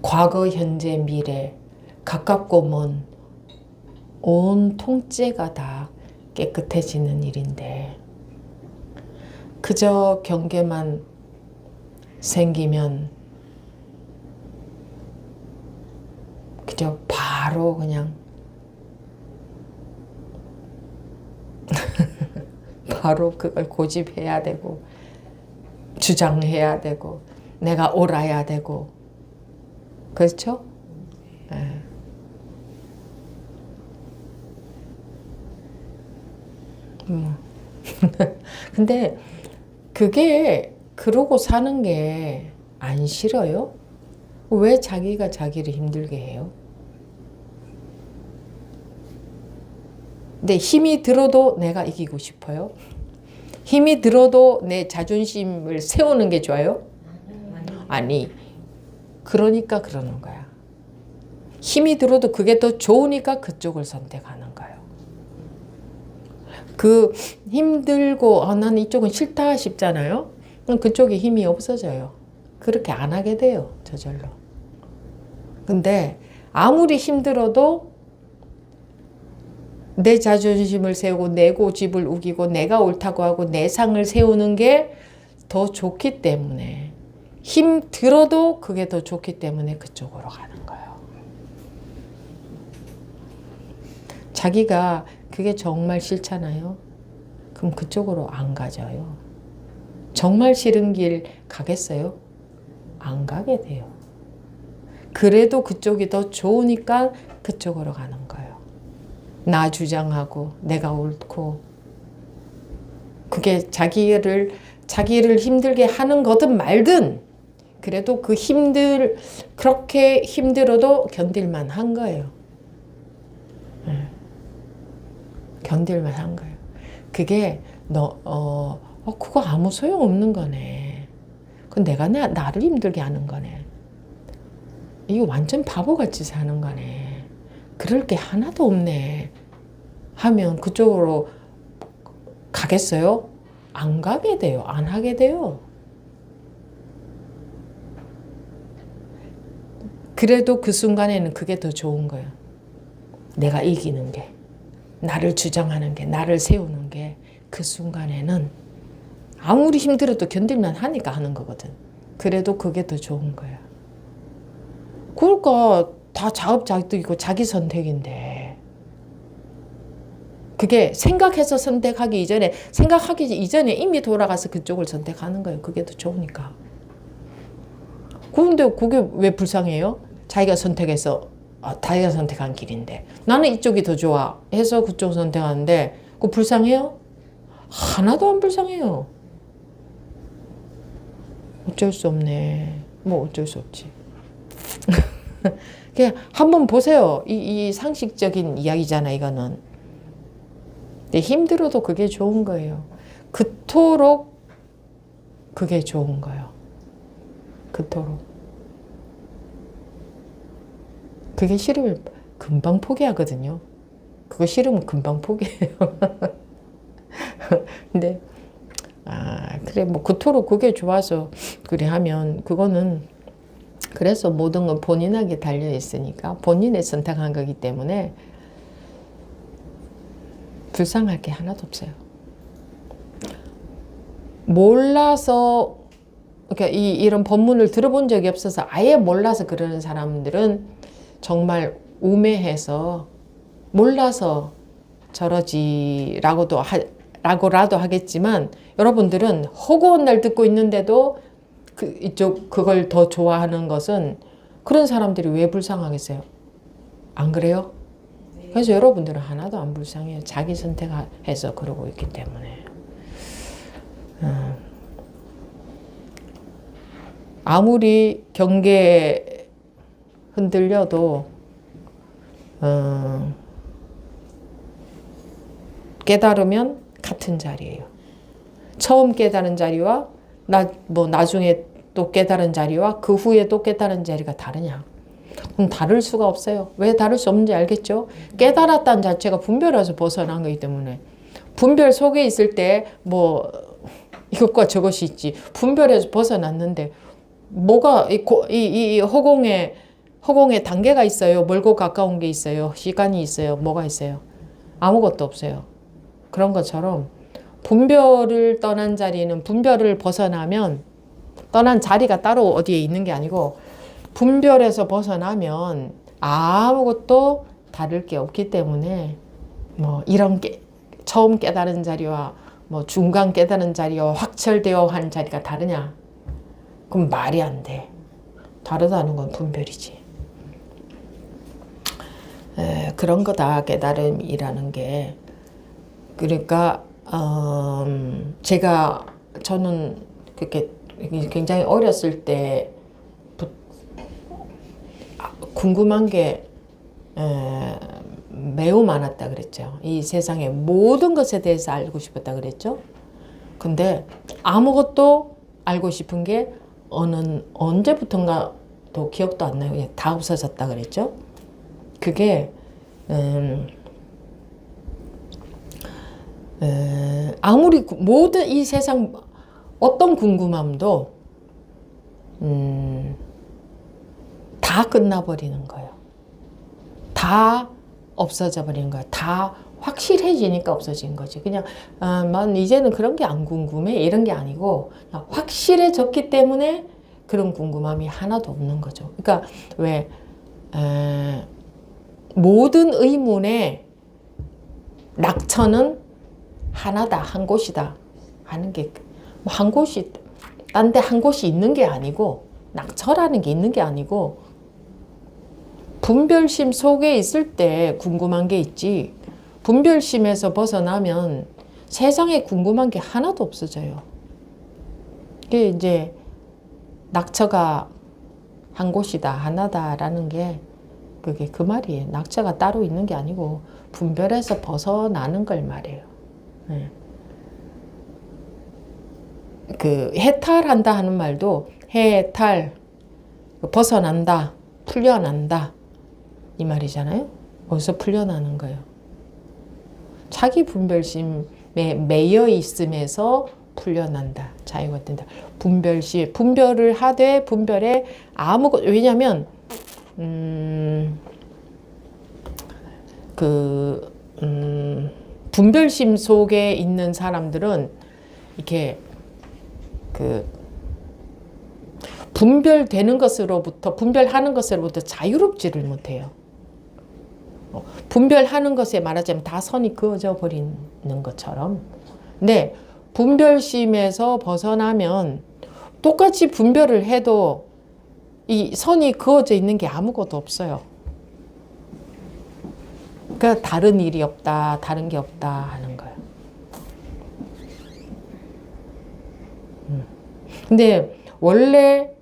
과거, 현재, 미래 가깝고 먼 온 통째가 다 깨끗해지는 일인데 그저 경계만 생기면 그저 바로 그냥 바로 그걸 고집해야 되고 주장해야 되고 내가 옳아야 되고 그렇죠? 네. 근데 그게 그러고 사는 게 안 싫어요? 왜 자기가 자기를 힘들게 해요? 근데 힘이 들어도 내가 이기고 싶어요? 힘이 들어도 내 자존심을 세우는 게 좋아요? 아니, 그러니까 그러는 거야. 힘이 들어도 그게 더 좋으니까 그쪽을 선택하는 거예요. 그 힘들고 나는 이쪽은 싫다 싶잖아요. 그럼 그쪽에 힘이 없어져요. 그렇게 안 하게 돼요. 저절로. 근데 아무리 힘들어도 내 자존심을 세우고 내 고집을 우기고 내가 옳다고 하고 내 상을 세우는 게 더 좋기 때문에, 힘들어도 그게 더 좋기 때문에 그쪽으로 가는 거예요. 자기가 그게 정말 싫잖아요. 그럼 그쪽으로 안 가져요. 정말 싫은 길 가겠어요? 안 가게 돼요. 그래도 그쪽이 더 좋으니까 그쪽으로 가는 거예요. 나 주장하고 내가 옳고, 그게 자기를 힘들게 하는 거든 말든 그래도 그렇게 힘들어도 견딜만 한 거예요. 견딜만 한 거예요. 그게 그거 아무 소용 없는 거네. 그건 내가 나를 힘들게 하는 거네. 이거 완전 바보같이 사는 거네. 그럴 게 하나도 없네. 하면 그쪽으로 가겠어요? 안 가게 돼요. 안 하게 돼요. 그래도 그 순간에는 그게 더 좋은 거예요. 내가 이기는 게, 나를 주장하는 게, 나를 세우는 게 그 순간에는 아무리 힘들어도 견딜만 하니까 하는 거거든. 그래도 그게 더 좋은 거야. 그러니까 다 자업자득이고 자기 선택인데, 그게 생각하기 이전에 이미 돌아가서 그쪽을 선택하는 거예요. 그게 더 좋으니까. 그런데 그게 왜 불쌍해요? 자기가 선택한 길인데 나는 이쪽이 더 좋아 해서 그쪽 선택하는데 그거 불쌍해요? 하나도 안 불쌍해요. 어쩔 수 없네. 뭐 어쩔 수 없지. 그냥 한번 보세요. 이 상식적인 이야기잖아, 이거는. 근데 힘들어도 그게 좋은 거예요. 그토록 그게 좋은 거예요. 그토록. 그게 싫으면 금방 포기하거든요. 그거 싫으면 금방 포기해요. 근데 그래 뭐 그토록 그게 좋아서 그래 하면 그거는, 그래서 모든 건 본인에게 달려 있으니까 본인의 선택한 거기 때문에 불쌍할 게 하나도 없어요. 몰라서, 그러니까 이런 법문을 들어본 적이 없어서 아예 몰라서 그러는 사람들은 정말 우매해서 몰라서 저러지라고도 라고라도 하겠지만, 여러분들은 허구한 날 듣고 있는데도 그걸 더 좋아하는 것은, 그런 사람들이 왜 불쌍하겠어요? 안 그래요? 그래서 여러분들은 하나도 안 불쌍해요. 자기 선택해서 그러고 있기 때문에. 아무리 경계에 흔들려도 깨달으면 같은 자리예요. 처음 깨달은 자리와 나중에 또 깨달은 자리와 그 후에 또 깨달은 자리가 다르냐? 그럼 다를 수가 없어요. 왜 다를 수 없는지 알겠죠? 깨달았다는 자체가 분별에서 벗어난 거기 때문에, 분별 속에 있을 때 이것과 저것이 있지, 분별에서 벗어났는데 뭐가 이 허공에 단계가 있어요? 멀고 가까운 게 있어요? 시간이 있어요? 뭐가 있어요? 아무것도 없어요. 그런 것처럼 분별을 떠난 자리는, 분별을 벗어나면, 떠난 자리가 따로 어디에 있는 게 아니고 분별에서 벗어나면 아무것도 다를 게 없기 때문에, 이런 처음 깨달은 자리와 중간 깨달은 자리와 확철되어 한 자리가 다르냐? 그럼 말이 안 돼. 다르다는 건 분별이지. 그런 거다, 깨달음이라는 게. 그러니까 저는 그렇게 굉장히 어렸을 때 궁금한 게 매우 많았다 그랬죠. 이 세상의 모든 것에 대해서 알고 싶었다 그랬죠. 근데 아무것도 알고 싶은 게 언제부턴가 또 기억도 안 나요. 그냥 다 없어졌다 그랬죠. 그게 아무리 모든 이 세상 어떤 궁금함도 다 끝나버리는 거예요. 다 없어져 버리는 거예요. 다 확실해지니까 없어진 거지. 그냥 난 이제는 그런 게 안 궁금해 이런 게 아니고 확실해졌기 때문에 그런 궁금함이 하나도 없는 거죠. 그러니까 왜 모든 의문의 낙처는 하나다, 한 곳이다 하는 게 뭐 한 곳이 딴 데 한 곳이 있는 게 아니고 낙처라는 게 있는 게 아니고 분별심 속에 있을 때 궁금한 게 있지 분별심에서 벗어나면 세상에 궁금한 게 하나도 없어져요. 이게 이제 낙처가 한 곳이다, 하나다라는 게 그게 그 말이에요. 낙처가 따로 있는 게 아니고 분별에서 벗어나는 걸 말해요. 네. 그 해탈한다 하는 말도 해탈, 벗어난다, 풀려난다 이 말이잖아요. 어디서 풀려나는 거예요? 자기 분별심에 매여 있음에서 풀려난다. 자유가 된다. 분별시 분별을 하되 분별에 아무것 왜냐면 분별심 속에 있는 사람들은 이렇게 분별되는 것으로부터 분별하는 것으로부터 자유롭지를 못해요. 분별하는 것에 말하자면 다 선이 그어져 버리는 것처럼. 근데 분별심에서 벗어나면 똑같이 분별을 해도 이 선이 그어져 있는 게 아무것도 없어요. 그러니까 다른 일이 없다, 다른 게 없다 하는 거예요. 근데 원래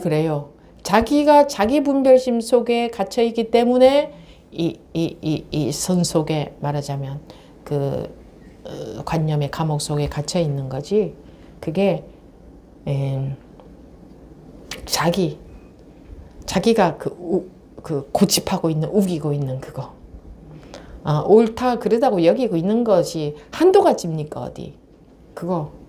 그래요. 자기가 자기 분별심 속에 갇혀 있기 때문에 이 선 속에 말하자면 그 관념의 감옥 속에 갇혀 있는 거지. 그게 자기가 그 고집하고 있는 우기고 있는 그거 옳다 그러다고 여기고 있는 것이 한도 가집니까 어디 그거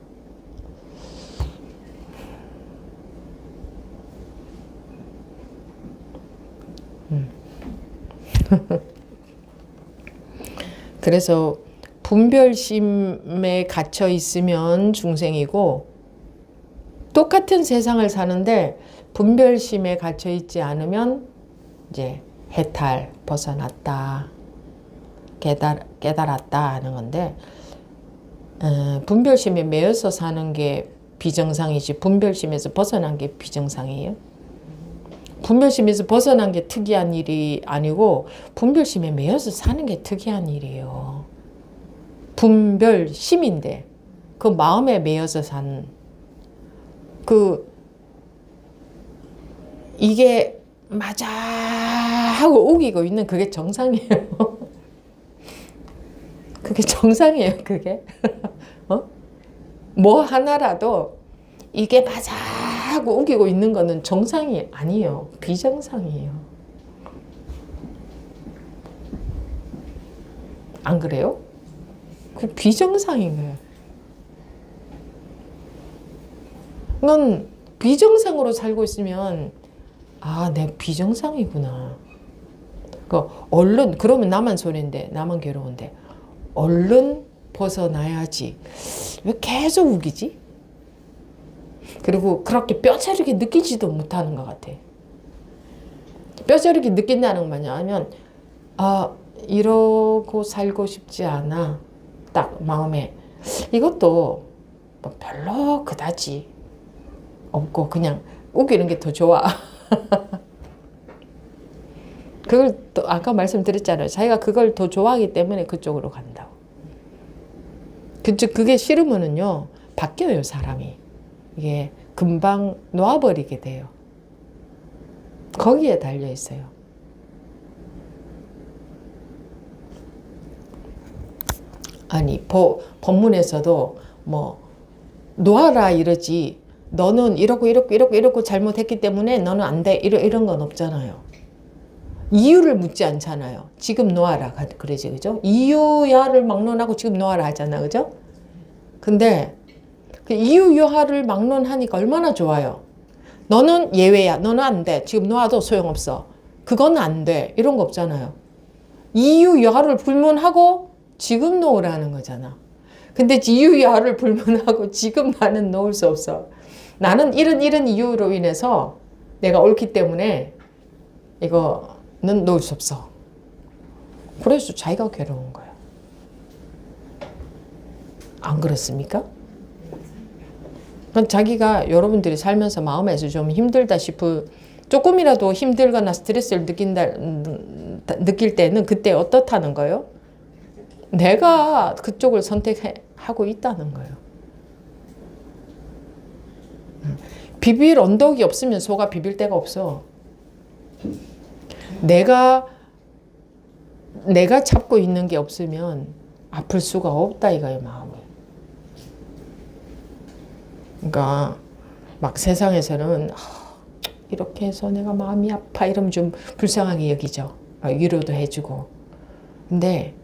그래서 분별심에 갇혀 있으면 중생이고 똑같은 세상을 사는데 분별심에 갇혀 있지 않으면 이제 해탈, 벗어났다, 깨달았다 하는 건데 분별심에 매여서 사는 게 비정상이지 분별심에서 벗어난 게 비정상이에요. 분별심에서 벗어난 게 특이한 일이 아니고 분별심에 매여서 사는 게 특이한 일이에요. 분별심인데 그 마음에 매여서 사는 이게 맞아 하고 우기고 있는 그게 정상이에요. 그게 정상이에요. 그게 뭐 하나라도 이게 맞아 하고 우기고 있는 거는 정상이 아니에요. 비정상이에요. 안 그래요? 그 비정상인 거예요. 넌 비정상으로 살고 있으면 내 비정상이구나. 얼른 그러면 나만 손해인데 나만 괴로운데 얼른 벗어나야지. 왜 계속 우기지? 그리고 그렇게 뼈저리게 느끼지도 못하는 것 같아. 뼈저리게 느낀다는 건 뭐냐면 이러고 살고 싶지 않아. 딱 마음에 이것도 뭐 별로 그다지 없고 그냥 우기는 게 더 좋아. 그걸 또 아까 말씀드렸잖아요. 자기가 그걸 더 좋아하기 때문에 그쪽으로 간다고. 그게 싫으면은요 바뀌어요 사람이. 이게 금방 놓아버리게 돼요. 거기에 달려 있어요. 아니 법문에서도 뭐 놓아라 이러지 너는 이렇고 잘못했기 때문에 너는 안 돼 이런 건 없잖아요. 이유를 묻지 않잖아요. 지금 놓아라 그러지 그죠? 이유야를 막론하고 지금 놓아라 하잖아 그죠? 근데 그 이유야를 막론하니까 얼마나 좋아요. 너는 예외야. 너는 안 돼. 지금 놓아도 소용없어. 그건 안 돼. 이런 거 없잖아요. 이유 여하를 불문하고 지금 놓으라는 거잖아. 근데 이유 여하를 불문하고 지금 나는 놓을 수 없어. 나는 이런 이유로 인해서 내가 옳기 때문에 이거는 놓을 수 없어. 그래서 자기가 괴로운 거야. 안 그렇습니까? 자기가 여러분들이 살면서 마음에서 좀 힘들다 싶은 조금이라도 힘들거나 스트레스를 느낄 때는 그때 어떻다는 거예요? 내가 그쪽을 선택하고 있다는 거예요. 비빌 언덕이 없으면 소가 비빌 데가 없어. 내가 잡고 있는 게 없으면 아플 수가 없다 이거예요, 마음이. 그러니까 막 세상에서는 이렇게 해서 내가 마음이 아파 이러면 좀 불쌍하게 여기죠. 위로도 해주고. 근데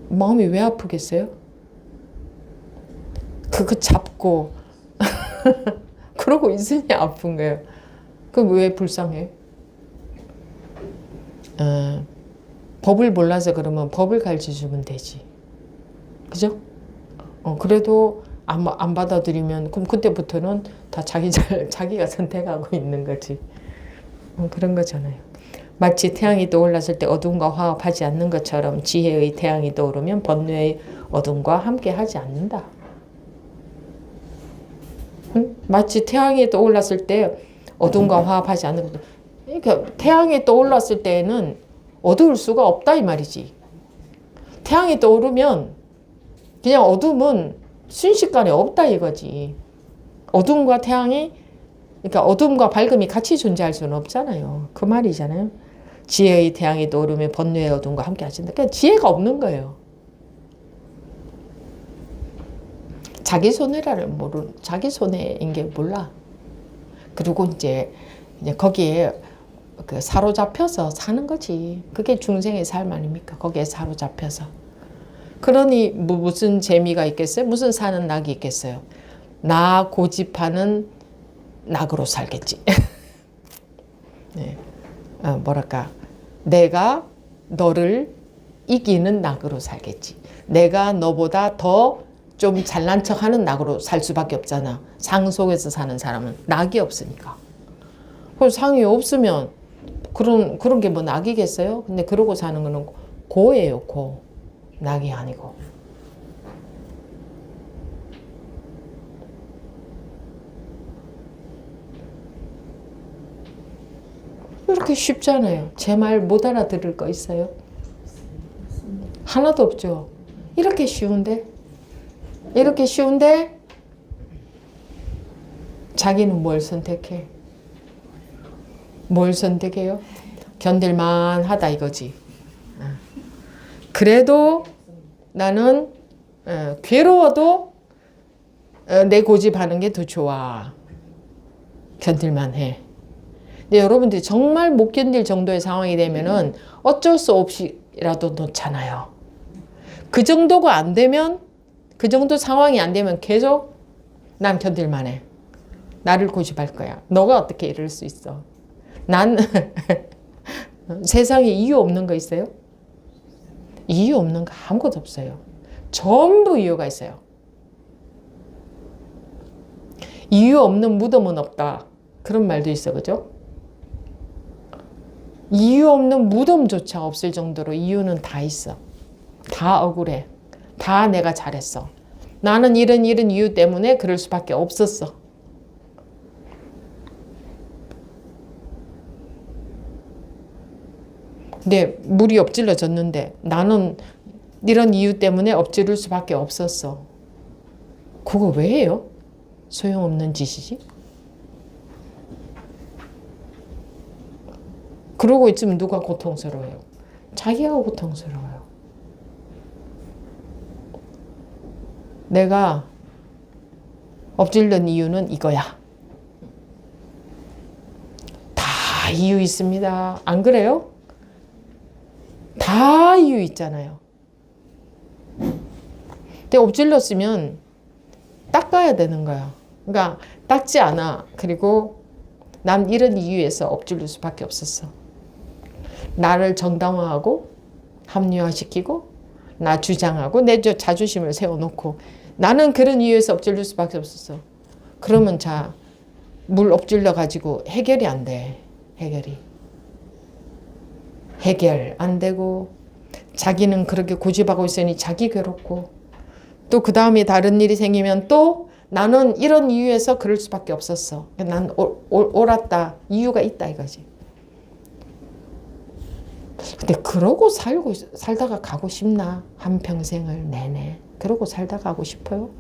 마음이 왜 아프겠어요? 그거 잡고 그러고 있으니 아픈 거예요. 그럼 왜 불쌍해? 법을 몰라서 그러면 법을 가르쳐주면 되지. 그죠? 그래도 안 받아들이면 그럼 그때부터는 다 자기가 선택하고 있는 거지. 그런 거잖아요. 마치 태양이 떠올랐을 때 어둠과 화합하지 않는 것처럼 지혜의 태양이 떠오르면 번뇌의 어둠과 함께 하지 않는다. 응? 마치 태양이 떠올랐을 때 어둠과 화합하지 않는 것. 그러니까 태양이 떠올랐을 때에는 어두울 수가 없다 이 말이지. 태양이 떠오르면 그냥 어둠은 순식간에 없다 이거지. 어둠과 태양이 그러니까 어둠과 밝음이 같이 존재할 수는 없잖아요. 그 말이잖아요. 지혜의 태양이 떠오르면 번뇌의 어둠과 함께 하신다. 그러니까 지혜가 없는 거예요. 자기 자기 손해인 게 몰라. 그리고 이제 거기에 사로잡혀서 사는 거지. 그게 중생의 삶 아닙니까? 거기에 사로잡혀서. 그러니 무슨 재미가 있겠어요? 무슨 사는 낙이 있겠어요? 나 고집하는 낙으로 살겠지. 네. 뭐랄까. 내가 너를 이기는 낙으로 살겠지. 내가 너보다 더 좀 잘난 척하는 낙으로 살 수밖에 없잖아. 상 속에서 사는 사람은 낙이 없으니까. 그래서 상이 없으면 그런 게 뭐 낙이겠어요? 근데 그러고 사는 거는 고예요, 고. 낙이 아니고. 이렇게 쉽잖아요. 제 말 못 알아들을 거 있어요? 하나도 없죠. 이렇게 쉬운데 자기는 뭘 선택해? 뭘 선택해요? 견딜만 하다 이거지. 그래도 나는 괴로워도 내 고집하는 게 더 좋아. 견딜만 해. 근데 여러분들이 정말 못 견딜 정도의 상황이 되면은 어쩔 수 없이라도 놓잖아요. 그 정도가 안 되면 그 정도 상황이 안 되면 계속 난 견딜만 해. 나를 고집할 거야. 너가 어떻게 이럴 수 있어? 난 세상에 이유 없는 거 있어요? 이유 없는 거 아무것도 없어요. 전부 이유가 있어요. 이유 없는 무덤은 없다. 그런 말도 있어. 그죠? 이유 없는 무덤조차 없을 정도로 이유는 다 있어. 다 억울해. 다 내가 잘했어. 나는 이런 이유 때문에 그럴 수밖에 없었어. 근데 물이 엎질러졌는데 나는 이런 이유 때문에 엎질릴 수밖에 없었어. 그거 왜 해요? 소용없는 짓이지. 그러고 있으면 누가 고통스러워요? 자기가 고통스러워요. 내가 엎질른 이유는 이거야. 다 이유 있습니다. 안 그래요? 다 이유 있잖아요. 근데 엎질렀으면 닦아야 되는 거야. 그러니까 닦지 않아. 그리고 난 이런 이유에서 엎질릴 수밖에 없었어. 나를 정당화하고 합리화시키고 나 주장하고 내 자존심을 세워놓고 나는 그런 이유에서 엎질릴 수밖에 없었어. 그러면 자, 물 엎질러 가지고 해결이 안 돼. 해결 안 되고 자기는 그렇게 고집하고 있으니 자기 괴롭고 또 그 다음에 다른 일이 생기면 또 나는 이런 이유에서 그럴 수밖에 없었어. 난 옳았다. 이유가 있다 이거지. 근데 그러고 살다가 가고 싶나? 한평생을 내내. 그러고 살다가 가고 싶어요?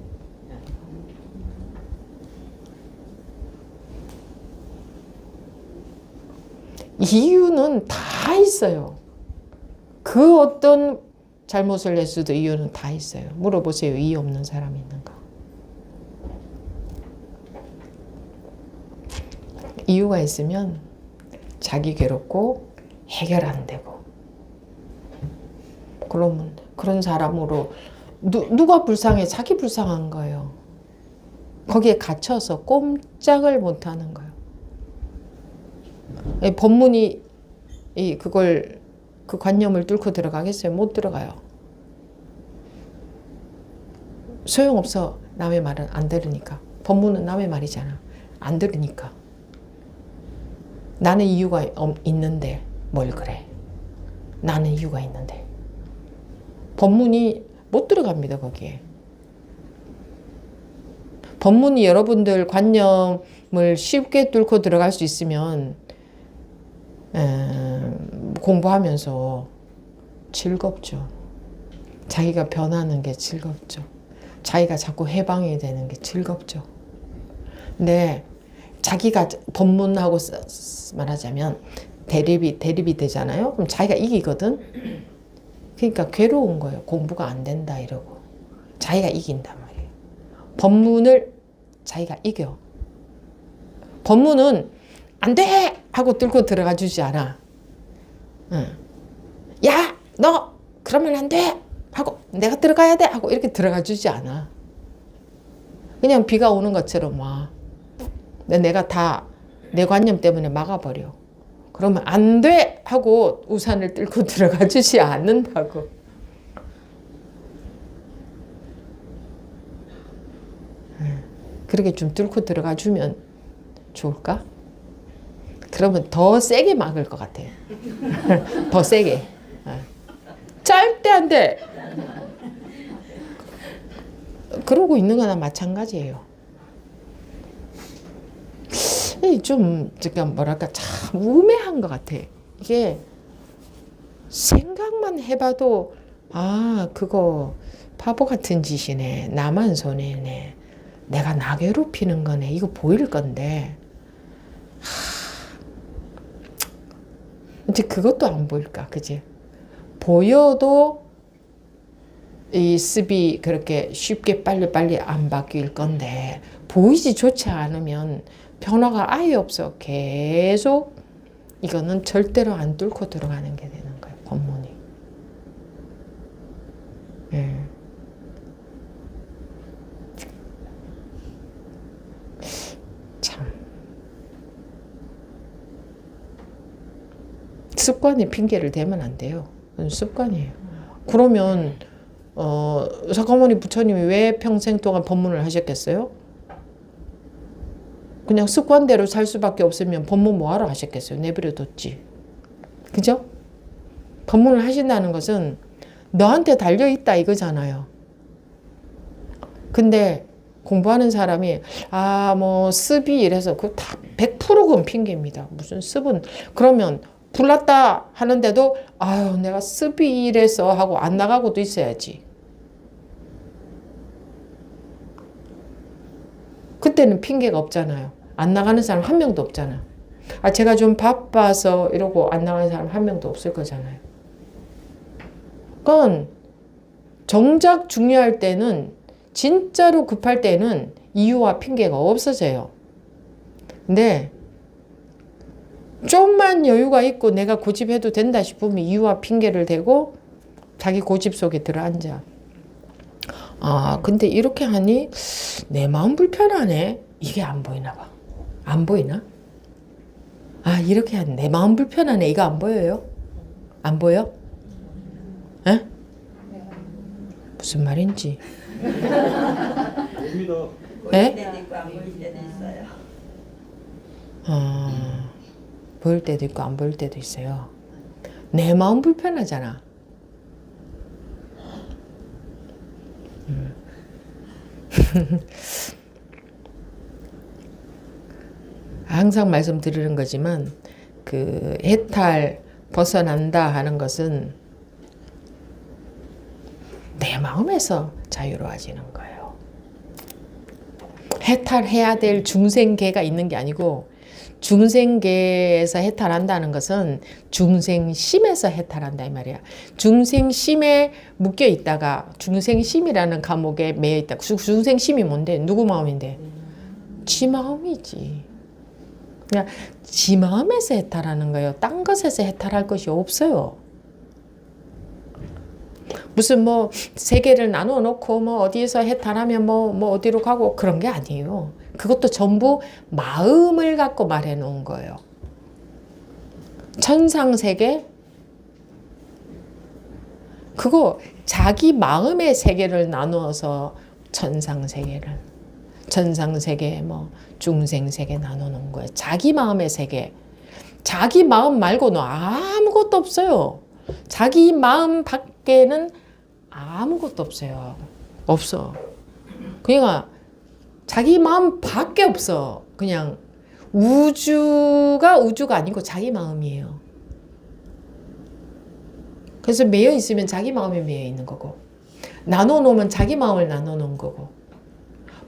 이유는 다 있어요. 그 어떤 잘못을 했어도 이유는 다 있어요. 물어보세요. 이유 없는 사람이 있는가? 이유가 있으면 자기 괴롭고 해결 안 되고 그러면 그런 사람으로 누가 불쌍해? 자기 불쌍한 거예요. 거기에 갇혀서 꼼짝을 못 하는 거예요. 법문이 그 관념을 뚫고 들어가겠어요? 못 들어가요. 소용없어. 남의 말은 안 들으니까. 법문은 남의 말이잖아. 안 들으니까. 나는 이유가 있는데 뭘 그래. 나는 이유가 있는데. 법문이 못 들어갑니다. 거기에. 법문이 여러분들 관념을 쉽게 뚫고 들어갈 수 있으면 공부하면서 즐겁죠. 자기가 변하는 게 즐겁죠. 자기가 자꾸 해방이 되는 게 즐겁죠. 근데 자기가 법문하고 말하자면 대립이 되잖아요. 그럼 자기가 이기거든. 그러니까 괴로운 거예요. 공부가 안 된다 이러고. 자기가 이긴단 말이에요. 법문을 자기가 이겨. 법문은 안 돼! 하고 뚫고 들어가 주지 않아. 야! 너! 그러면 안 돼! 하고 내가 들어가야 돼! 하고 이렇게 들어가 주지 않아. 그냥 비가 오는 것처럼 와. 내가 다 내 관념 때문에 막아버려. 그러면 안 돼! 하고 우산을 뚫고 들어가 주지 않는다고. 그렇게 좀 뚫고 들어가 주면 좋을까? 그러면 더 세게 막을 것 같아요. 더 세게. 절대 안 돼! 그러고 있는 거나 마찬가지예요. 좀, 뭐랄까, 참 우매한 것 같아. 이게 생각만 해봐도, 그거 바보 같은 짓이네. 나만 손해네. 내가 나 괴롭히는 거네. 이거 보일 건데. 이제 그것도 안 보일까, 그지? 보여도 이 습이 그렇게 쉽게 빨리 안 바뀔 건데, 보이지 좋지 않으면 변화가 아예 없어. 계속 이거는 절대로 안 뚫고 들어가는 게 되는 거예요, 법문이. 예. 참. 습관이 핑계를 대면 안 돼요. 그건 습관이에요. 그러면 석가모니 부처님이 왜 평생 동안 법문을 하셨겠어요? 그냥 습관대로 살 수밖에 없으면 법문 뭐하러 하셨겠어요? 내버려뒀지. 그죠? 법문을 하신다는 것은 너한테 달려있다 이거잖아요. 근데 공부하는 사람이 습이 이래서 그거 다 100% 그건 핑계입니다. 무슨 습은 그러면 불났다 하는데도 내가 습이 이래서 하고 안 나가고도 있어야지. 그때는 핑계가 없잖아요. 안 나가는 사람 한 명도 없잖아. 제가 좀 바빠서 이러고 안 나가는 사람 한 명도 없을 거잖아요. 그건 정작 중요할 때는 진짜로 급할 때는 이유와 핑계가 없어져요. 근데 좀만 여유가 있고 내가 고집해도 된다 싶으면 이유와 핑계를 대고 자기 고집 속에 들어앉아. 근데 이렇게 하니 내 마음 불편하네. 이게 안 보이나 봐. 안 보이나? 아, 이렇게 한 내 마음 불편하네. 이거 안 보여요? 안 보여? 에? 무슨 말인지. 보입니다. 에? 때도 있고 안 보일 때도 있어요. 보일 때도 있고 안 보일 때도 있어요. 내 마음 불편하잖아. 항상 말씀드리는 거지만 그 해탈 벗어난다 하는 것은 내 마음에서 자유로워지는 거예요. 해탈해야 될 중생계가 있는 게 아니고 중생계에서 해탈한다는 것은 중생심에서 해탈한다 이 말이야. 중생심에 묶여 있다가 중생심이라는 감옥에 매여 있다. 중생심이 뭔데? 누구 마음인데? 지 마음이지. 그냥 지 마음에서 해탈하는 거예요. 딴 것에서 해탈할 것이 없어요. 무슨 뭐 세계를 나누어 놓고 뭐 어디에서 해탈하면 뭐 어디로 가고 그런 게 아니에요. 그것도 전부 마음을 갖고 말해 놓은 거예요. 천상세계 그거 자기 마음의 세계를 나누어서 천상세계를 전상세계 뭐 중생세계 나눠 놓은 거예요. 자기 마음의 세계. 자기 마음 말고는 아무것도 없어요. 자기 마음 밖에는 아무것도 없어요. 없어. 그러니까 자기 마음 밖에 없어. 그냥 우주가 아니고 자기 마음이에요. 그래서 매여 있으면 자기 마음에 매여 있는 거고 나눠 놓으면 자기 마음을 나눠 놓은 거고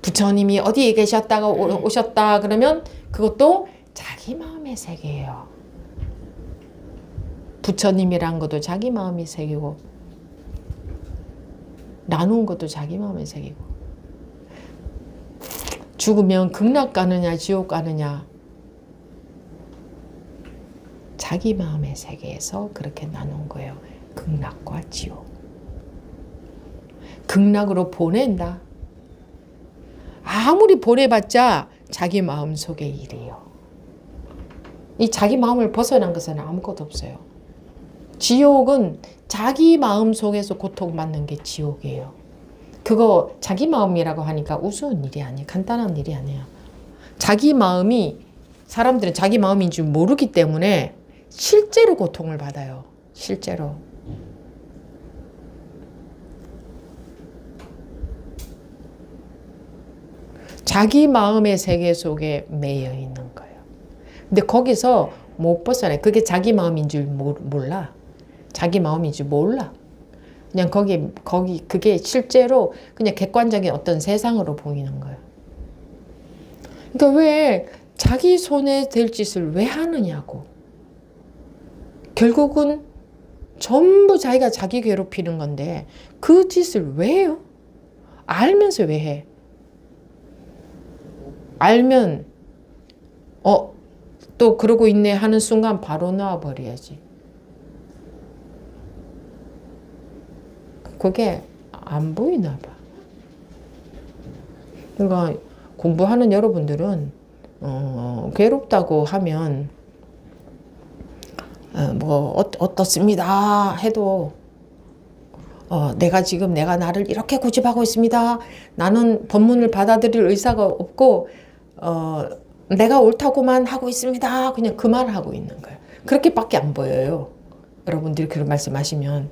부처님이 어디에 계셨다가 오셨다 그러면 그것도 자기 마음의 세계예요. 부처님이란 것도 자기 마음의 세계고 나눈 것도 자기 마음의 세계고 죽으면 극락 가느냐 지옥 가느냐 자기 마음의 세계에서 그렇게 나눈 거예요. 극락과 지옥. 극락으로 보낸다. 아무리 보내봤자 자기 마음 속의 일이에요. 이 자기 마음을 벗어난 것은 아무것도 없어요. 지옥은 자기 마음 속에서 고통받는 게 지옥이에요. 그거 자기 마음이라고 하니까 우스운 일이 아니에요. 간단한 일이 아니에요. 자기 마음이 사람들은 자기 마음인 줄 모르기 때문에 실제로 고통을 받아요. 실제로. 자기 마음의 세계 속에 매여 있는 거예요. 근데 거기서 못 벗어나요. 그게 자기 마음인 줄 몰라. 자기 마음인 줄 몰라. 그냥 거기 그게 실제로 그냥 객관적인 어떤 세상으로 보이는 거예요. 그러니까 왜 자기 손에 될 짓을 왜 하느냐고. 결국은 전부 자기가 자기 괴롭히는 건데 그 짓을 왜 해요? 알면서 왜 해? 알면 또 그러고 있네 하는 순간 바로 놔버려야지. 그게 안 보이나 봐. 그러니까 공부하는 여러분들은 괴롭다고 하면 어떻습니다 해도 내가 지금 내가 나를 이렇게 고집하고 있습니다. 나는 법문을 받아들일 의사가 없고 내가 옳다고만 하고 있습니다. 그냥 그 말을 하고 있는 거예요. 그렇게밖에 안 보여요. 여러분들이 그런 말씀하시면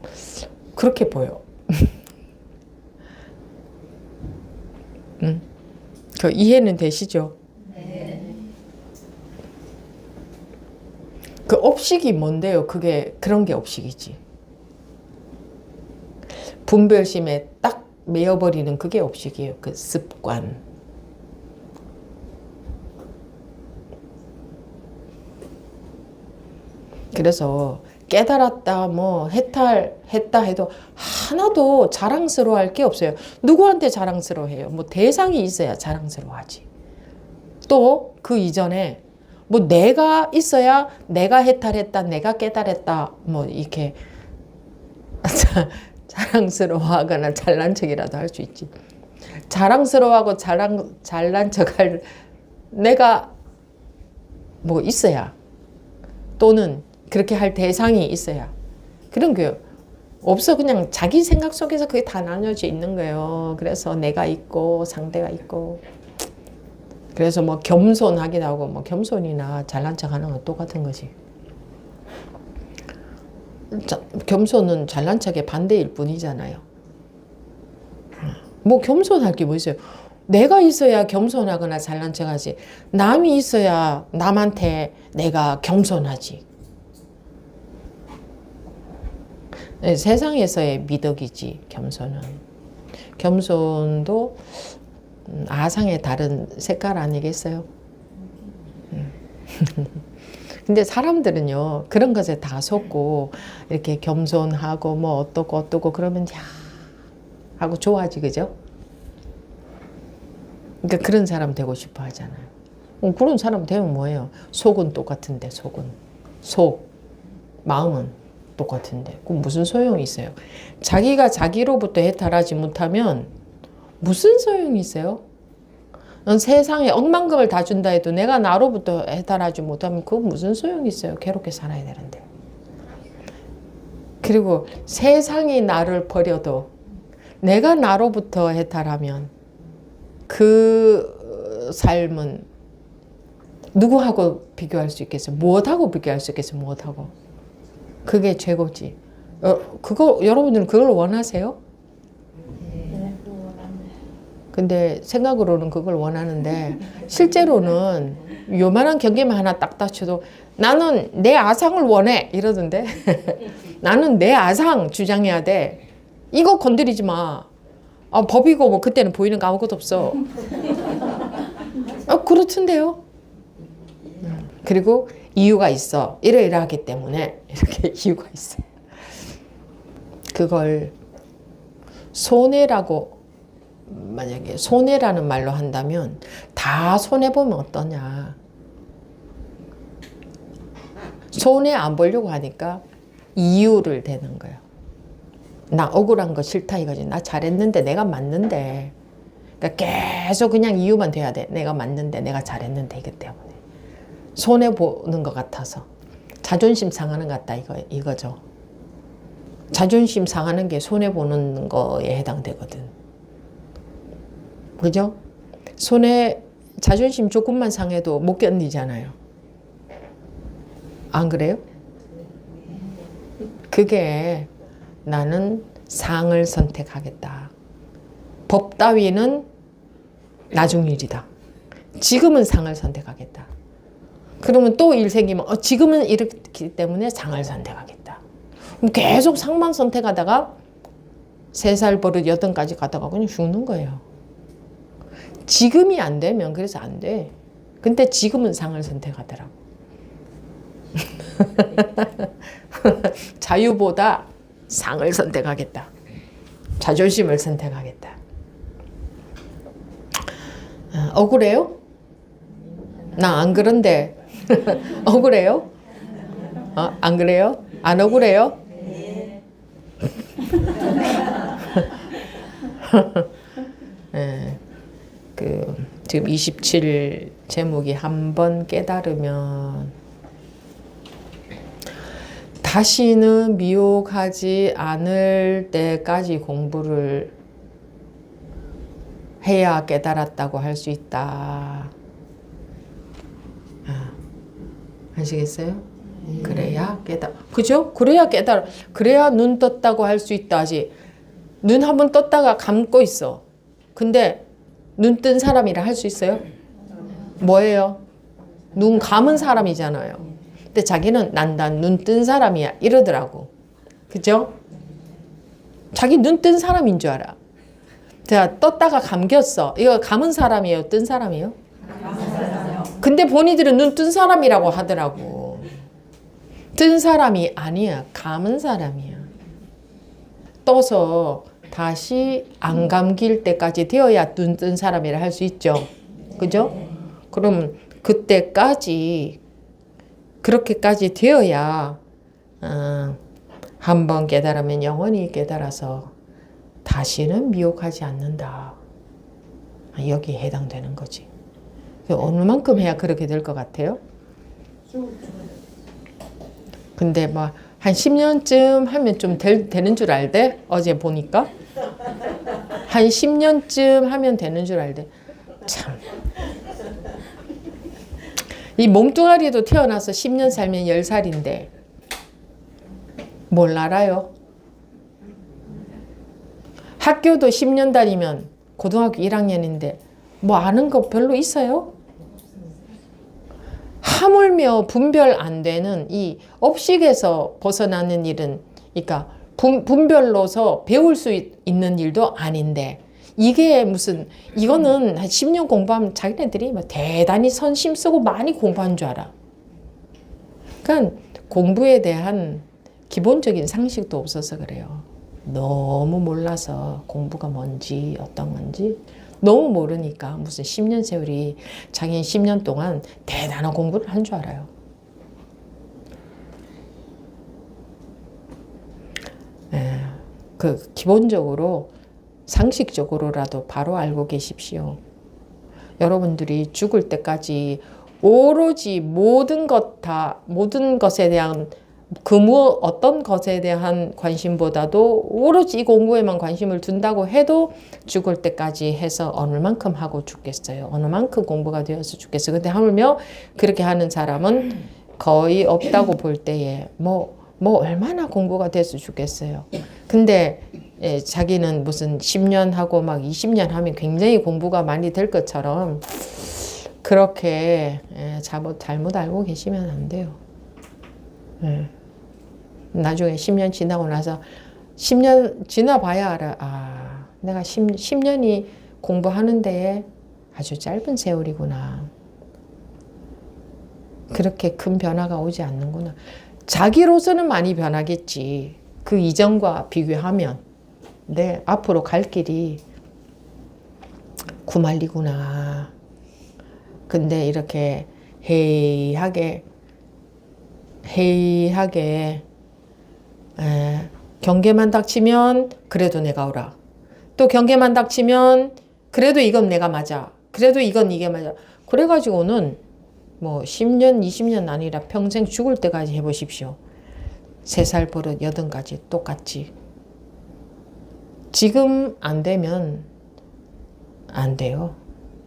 그렇게 보여. 그 이해는 되시죠? 네. 그 업식이 뭔데요? 그게 그런 게 업식이지. 분별심에 딱 매여버리는 그게 업식이에요. 그 습관. 그래서 깨달았다, 해탈했다 해도 하나도 자랑스러워할 게 없어요. 누구한테 자랑스러워해요? 대상이 있어야 자랑스러워하지. 또 그 이전에 내가 있어야 내가 해탈했다, 내가 깨달았다, 이렇게 자랑스러워하거나 잘난 척이라도 할 수 있지. 자랑스러워하고 잘난 척할 내가 있어야 또는 그렇게 할 대상이 있어야. 그런 게 없어. 그냥 자기 생각 속에서 그게 다 나눠져 있는 거예요. 그래서 내가 있고 상대가 있고. 그래서 뭐 겸손하기도 하고 뭐 겸손이나 잘난 척하는 건 똑같은 거지. 겸손은 잘난 척의 반대일 뿐이잖아요. 뭐 겸손할 게 뭐 있어요? 내가 있어야 겸손하거나 잘난 척하지. 남이 있어야 남한테 내가 겸손하지. 네, 세상에서의 미덕이지 겸손은. 겸손도 아상의 다른 색깔 아니겠어요? 근데 사람들은요 그런 것에 다 속고 이렇게 겸손하고 뭐 어떻고 그러면 야 하고 좋아하지, 그죠? 그러니까 그런 사람 되고 싶어 하잖아요. 그런 사람 되면 뭐예요? 속은 똑같은데 속 마음은 똑같은데 그럼 무슨 소용이 있어요? 자기가 자기로부터 해탈하지 못하면 무슨 소용이 있어요? 넌 세상에 억만금을 다 준다 해도 내가 나로부터 해탈하지 못하면 그건 무슨 소용이 있어요? 괴롭게 살아야 되는데. 그리고 세상이 나를 버려도 내가 나로부터 해탈하면 그 삶은 누구하고 비교할 수 있겠어요? 무엇하고 비교할 수 있겠어요? 무엇하고? 그게 최고지. 그거 여러분들은 그걸 원하세요? 근데 생각으로는 그걸 원하는데 실제로는 요만한 경계만 하나 딱 닫혀도 나는 내 아상을 원해 이러던데 나는 내 아상 주장해야 돼. 이거 건드리지 마. 법이고 뭐 그때는 보이는 거 아무것도 없어. 그렇던데요. 그리고 이유가 있어. 이러이러하기 때문에 이렇게 이유가 있어. 그걸 손해라고 만약에 손해라는 말로 한다면 다 손해보면 어떠냐. 손해 안 보려고 하니까 이유를 대는 거예요. 나 억울한 거 싫다 이거지. 나 잘했는데 내가 맞는데. 그러니까 계속 그냥 이유만 돼야 돼. 내가 맞는데 내가 잘했는데 이것 때문에. 손해보는 것 같아서. 자존심 상하는 것 같다 이거죠. 자존심 상하는 게 손해보는 거에 해당되거든. 그죠? 자존심 조금만 상해도 못 견디잖아요. 안 그래요? 그게 나는 상을 선택하겠다. 법 따위는 나중 일이다. 지금은 상을 선택하겠다. 그러면 또 일 생기면 지금은 이렇기 때문에 상을 선택하겠다. 그럼 계속 상만 선택하다가 3살 버릇 8까지 가다가 그냥 죽는 거예요. 지금이 안 되면 그래서 안 돼. 근데 지금은 상을 선택하더라고. 자유보다 상을 선택하겠다. 자존심을 선택하겠다. 억울해요? 나 안 그런데 억울해요? 안 그래요? 안 억울해요? 네. 지금 27 제목이 한번 깨달으면 다시는 미혹하지 않을 때까지 공부를 해야 깨달았다고 할 수 있다. 아시겠어요? 그래야 그죠? 그래야 그래야 눈 떴다고 할 수 있다지. 눈 한번 떴다가 감고 있어. 근데 눈 뜬 사람이라 할 수 있어요? 뭐예요? 눈 감은 사람이잖아요. 근데 자기는 난 눈 뜬 사람이야 이러더라고. 그죠? 자기 눈 뜬 사람인 줄 알아. 자, 떴다가 감겼어. 이거 감은 사람이에요? 뜬 사람이에요? 근데 본인들은 눈 뜬 사람이라고 하더라고. 뜬 사람이 아니야. 감은 사람이야. 떠서 다시 안 감길 때까지 되어야 눈 뜬 사람이라 할 수 있죠. 그죠? 그럼 그때까지 그렇게까지 되어야 한번 깨달으면 영원히 깨달아서 다시는 미혹하지 않는다. 여기에 해당되는 거지. 어느 만큼 해야 그렇게 될 것 같아요? 근데 막 한 10년쯤 하면 좀 되는 줄 알대. 어제 보니까 한 10년쯤 하면 되는 줄 알대. 참. 이 몽뚱아리도 태어나서 10년 살면 10살인데 뭘 알아요? 학교도 10년 다니면 고등학교 1학년인데 뭐 아는 거 별로 있어요? 하물며 분별 안 되는 이 업식에서 벗어나는 일은, 그러니까 분별로서 배울 수 있는 일도 아닌데, 이게 무슨, 이거는 한 10년 공부하면 자기네들이 뭐 대단히 선심 쓰고 많이 공부한 줄 알아. 그러니까 공부에 대한 기본적인 상식도 없어서 그래요. 너무 몰라서 공부가 뭔지 어떤 건지 너무 모르니까 무슨 10년 세월이 자기는 10년 동안 대단한 공부를 한 줄 알아요. 그 기본적으로 상식적으로라도 바로 알고 계십시오. 여러분들이 죽을 때까지 오로지 모든 것에 대한 어떤 것에 대한 관심보다도 오로지 이 공부에만 관심을 둔다고 해도 죽을 때까지 해서 어느 만큼 하고 죽겠어요. 어느 만큼 공부가 되어서 죽겠어요. 근데 하물며 그렇게 하는 사람은 거의 없다고 볼 때에 뭐 얼마나 공부가 돼서 죽겠어요. 근데 자기는 무슨 10년 하고 막 20년 하면 굉장히 공부가 많이 될 것처럼 그렇게 잘못 알고 계시면 안 돼요. 나중에 10년 지나고 나서 10년 지나봐야 알아. 아, 내가 10년이 공부하는 데에 아주 짧은 세월이구나. 그렇게 큰 변화가 오지 않는구나. 자기로서는 많이 변하겠지. 그 이전과 비교하면. 내 앞으로 갈 길이 구말리구나. 근데 이렇게 해이하게 경계만 닥치면 그래도 내가 오라. 또 경계만 닥치면 그래도 이건 내가 맞아. 그래도 이건 이게 맞아. 그래가지고는 뭐 10년, 20년 아니라 평생 죽을 때까지 해보십시오. 3살 버릇 80가지 똑같지. 지금 안 되면 안 돼요.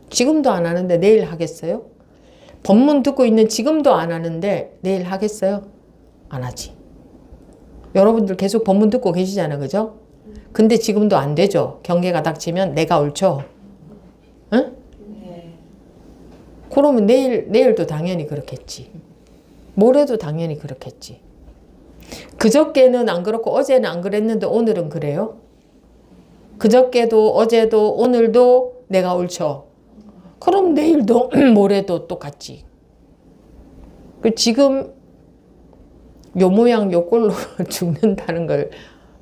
지금도 안 하는데 내일 하겠어요? 법문 듣고 있는 지금도 안 하는데 내일 하겠어요? 안 하지. 여러분들 계속 법문 듣고 계시잖아요. 그죠? 근데 지금도 안 되죠. 경계가 닥치면 내가 옳죠. 응? 네. 그러면 내일도 당연히 그렇겠지. 모레도 당연히 그렇겠지. 그저께는 안 그렇고 어제는 안 그랬는데 오늘은 그래요? 그저께도 어제도 오늘도 내가 옳죠. 그럼 내일도 모레도 똑같지. 지금 요 모양 요 꼴로 죽는다는 걸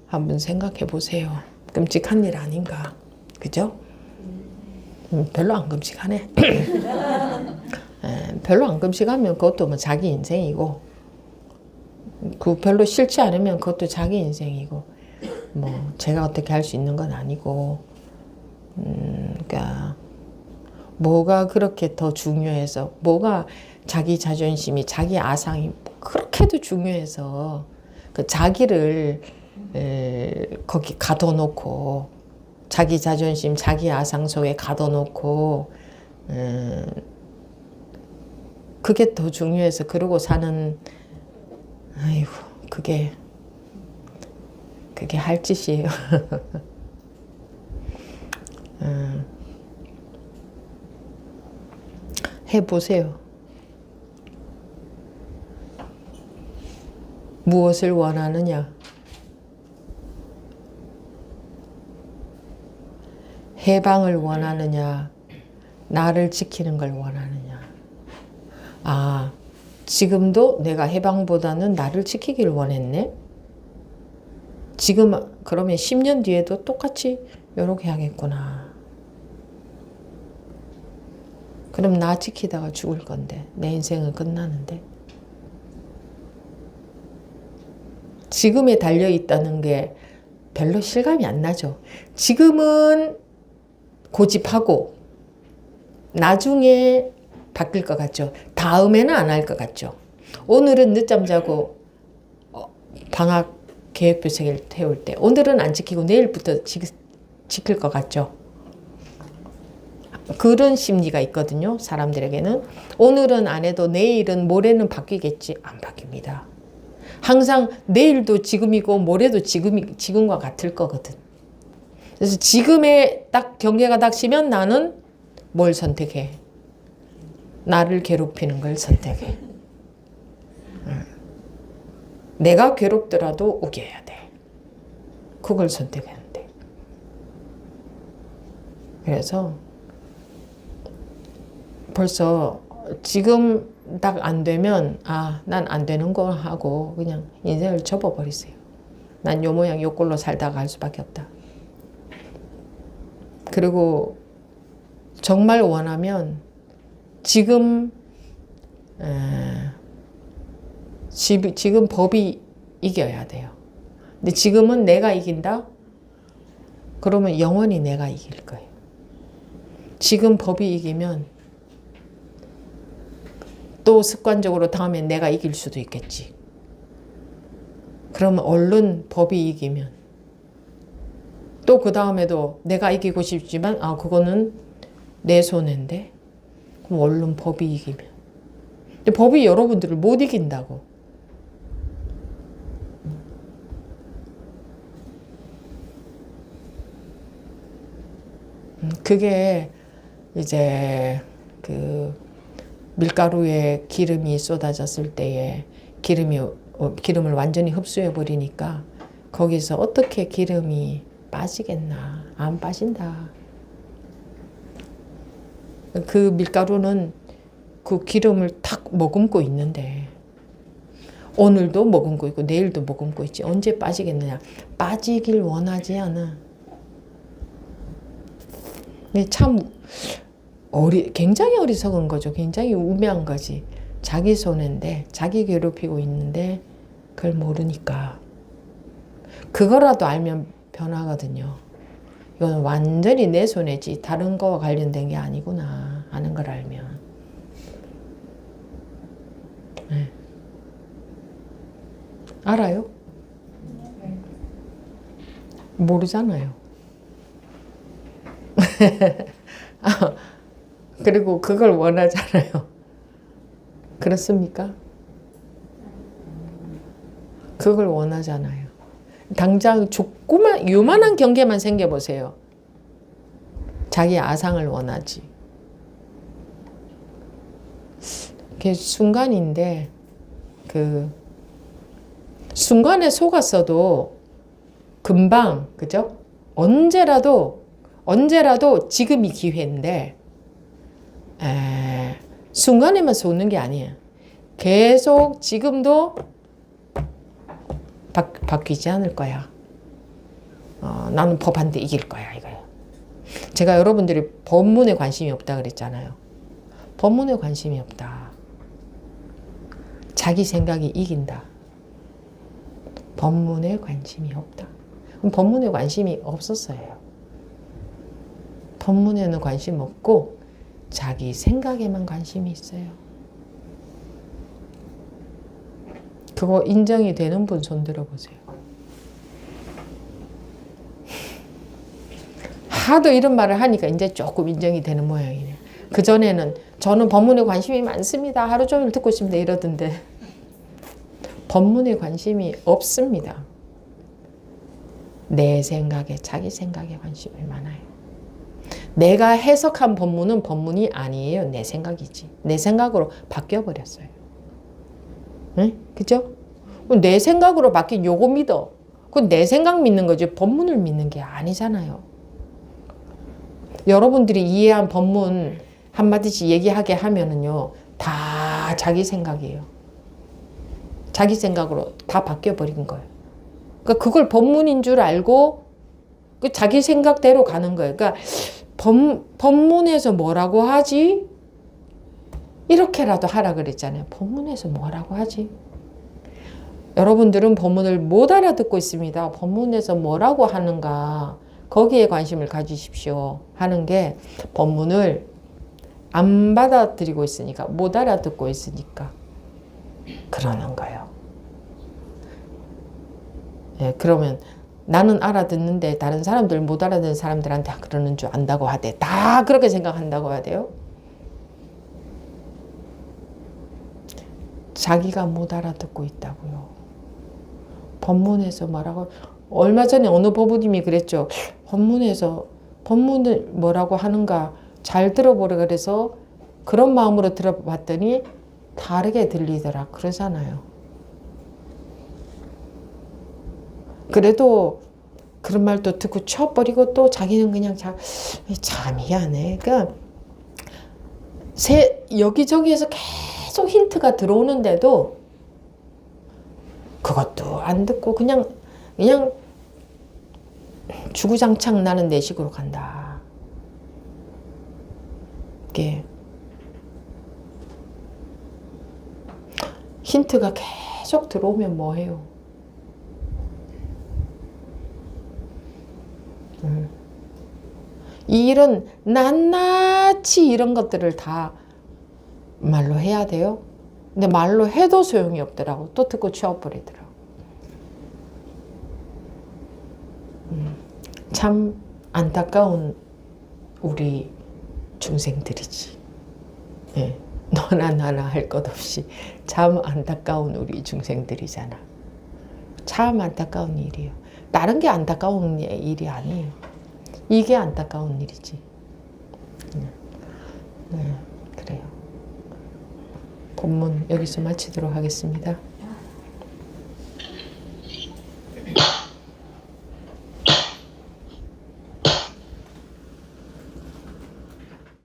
한번 생각해 보세요. 끔찍한 일 아닌가. 그죠? 별로 안 끔찍하네. 별로 안 끔찍하면 그것도 뭐 자기 인생이고, 그 별로 싫지 않으면 그것도 자기 인생이고, 뭐 제가 어떻게 할 수 있는 건 아니고, 그러니까 뭐가 그렇게 더 중요해서, 뭐가 자기 자존심이, 자기 아상이 그렇게도 중요해서 그 자기를 거기 가둬놓고, 자기 자존심, 자기 아상 속에 가둬놓고 그게 더 중요해서 그러고 사는, 아이고, 그게 할 짓이에요. 해보세요. 무엇을 원하느냐? 해방을 원하느냐? 나를 지키는 걸 원하느냐? 아, 지금도 내가 해방보다는 나를 지키기를 원했네? 지금 그러면 10년 뒤에도 똑같이 이렇게 하겠구나. 그럼 나 지키다가 죽을 건데, 내 인생은 끝나는데. 지금에 달려있다는 게 별로 실감이 안 나죠. 지금은 고집하고 나중에 바뀔 것 같죠. 다음에는 안 할 것 같죠. 오늘은 늦잠 자고 방학 계획표 세울 때 오늘은 안 지키고 내일부터 지킬 것 같죠? 그런 심리가 있거든요. 사람들에게는. 오늘은 안 해도 내일은 모레는 바뀌겠지. 안 바뀝니다. 항상 내일도 지금이고 모레도 지금과 같을 거거든. 그래서 지금의 딱 경계가 닥치면 나는 뭘 선택해? 나를 괴롭히는 걸 선택해. 내가 괴롭더라도 우겨야 돼. 그걸 선택하는데. 그래서 벌써 지금 딱 안 되면 난 안 되는 거 하고 그냥 인생을 접어버리세요. 난 요 모양 요 꼴로 살다가 할 수밖에 없다. 그리고 정말 원하면 지금 법이 이겨야 돼요. 근데 지금은 내가 이긴다? 그러면 영원히 내가 이길 거예요. 지금 법이 이기면 또 습관적으로 다음엔 내가 이길 수도 있겠지. 그러면 얼른 법이 이기면 또 그 다음에도 내가 이기고 싶지만 그거는 내 손해인데 그럼 얼른 법이 이기면. 근데 법이 여러분들을 못 이긴다고. 그게 이제 그 밀가루에 기름이 쏟아졌을 때에 기름을 완전히 흡수해 버리니까 거기서 어떻게 기름이 빠지겠나. 안 빠진다. 그 밀가루는 그 기름을 탁 머금고 있는데 오늘도 머금고 있고 내일도 머금고 있지. 언제 빠지겠느냐. 빠지길 원하지 않아. 참 굉장히 어리석은 거죠. 굉장히 우매한 거지. 자기 손해인데 자기 괴롭히고 있는데 그걸 모르니까. 그거라도 알면 변하거든요. 이건 완전히 내 손해지 다른 거와 관련된 게 아니구나 하는 걸 알면. 네. 알아요? 모르잖아요. 그리고 그걸 원하잖아요. 그렇습니까? 그걸 원하잖아요. 당장 조그만 요만한 경계만 생겨보세요. 자기 아상을 원하지. 그게 순간인데 그 순간에 속았어도 금방 그죠? 언제라도 지금이 기회인데 순간에만 속는 게 아니에요. 계속 지금도 바뀌지 않을 거야. 나는 법한테 이길 거야 이거예요. 제가 여러분들이 법문에 관심이 없다 그랬잖아요. 법문에 관심이 없다. 자기 생각이 이긴다. 법문에 관심이 없다. 그럼 법문에 관심이 없었어요. 법문에는 관심 없고 자기 생각에만 관심이 있어요. 그거 인정이 되는 분 손 들어보세요. 하도 이런 말을 하니까 이제 조금 인정이 되는 모양이네요. 그전에는 저는 법문에 관심이 많습니다. 하루 종일 듣고 있습니다. 이러던데 법문에 관심이 없습니다. 내 생각에 자기 생각에 관심이 많아요. 내가 해석한 법문은 법문이 아니에요. 내 생각이지. 내 생각으로 바뀌어버렸어요. 응? 그죠? 내 생각으로 바뀐 요거 믿어. 그건 내 생각 믿는 거지 법문을 믿는 게 아니잖아요. 여러분들이 이해한 법문 한마디씩 얘기하게 하면은요 다 자기 생각이에요. 자기 생각으로 다 바뀌어버린 거예요. 그러니까 그걸 법문인 줄 알고 그 자기 생각대로 가는 거예요. 그러니까 법문에서 뭐라고 하지? 이렇게라도 하라 그랬잖아요. 법문에서 뭐라고 하지? 여러분들은 법문을 못 알아듣고 있습니다. 법문에서 뭐라고 하는가 거기에 관심을 가지십시오 하는 게 법문을 안 받아들이고 있으니까 못 알아듣고 있으니까 그러는 거예요. 예, 그러면 나는 알아듣는데 다른 사람들 못 알아듣는 사람들한테 그러는 줄 안다고 하대. 다 그렇게 생각한다고 하대요. 자기가 못 알아듣고 있다고요. 법문에서 말하고 얼마 전에 어느 법우님이 그랬죠. 법문을 뭐라고 하는가 잘 들어보라 그래서 그런 마음으로 들어봤더니 다르게 들리더라 그러잖아요. 그래도 그런 말도 듣고 쳐버리고 또 자기는 그냥 참 희한해. 그러니까 여기저기에서 계속 힌트가 들어오는데도 그것도 안 듣고 그냥 주구장창 나는 내 식으로 간다. 이게 힌트가 계속 들어오면 뭐해요? 이 일은 낱낱이 이런 것들을 다 말로 해야 돼요. 근데 말로 해도 소용이 없더라고. 또 듣고 치워버리더라고. 참 안타까운 우리 중생들이지. 예. 너나 나나 할 것 없이 참 안타까운 우리 중생들이잖아. 참 안타까운 일이에요. 다른 게 안타까운 일이 아니에요. 이게 안타까운 일이지. 네, 그래요. 본문 여기서 마치도록 하겠습니다.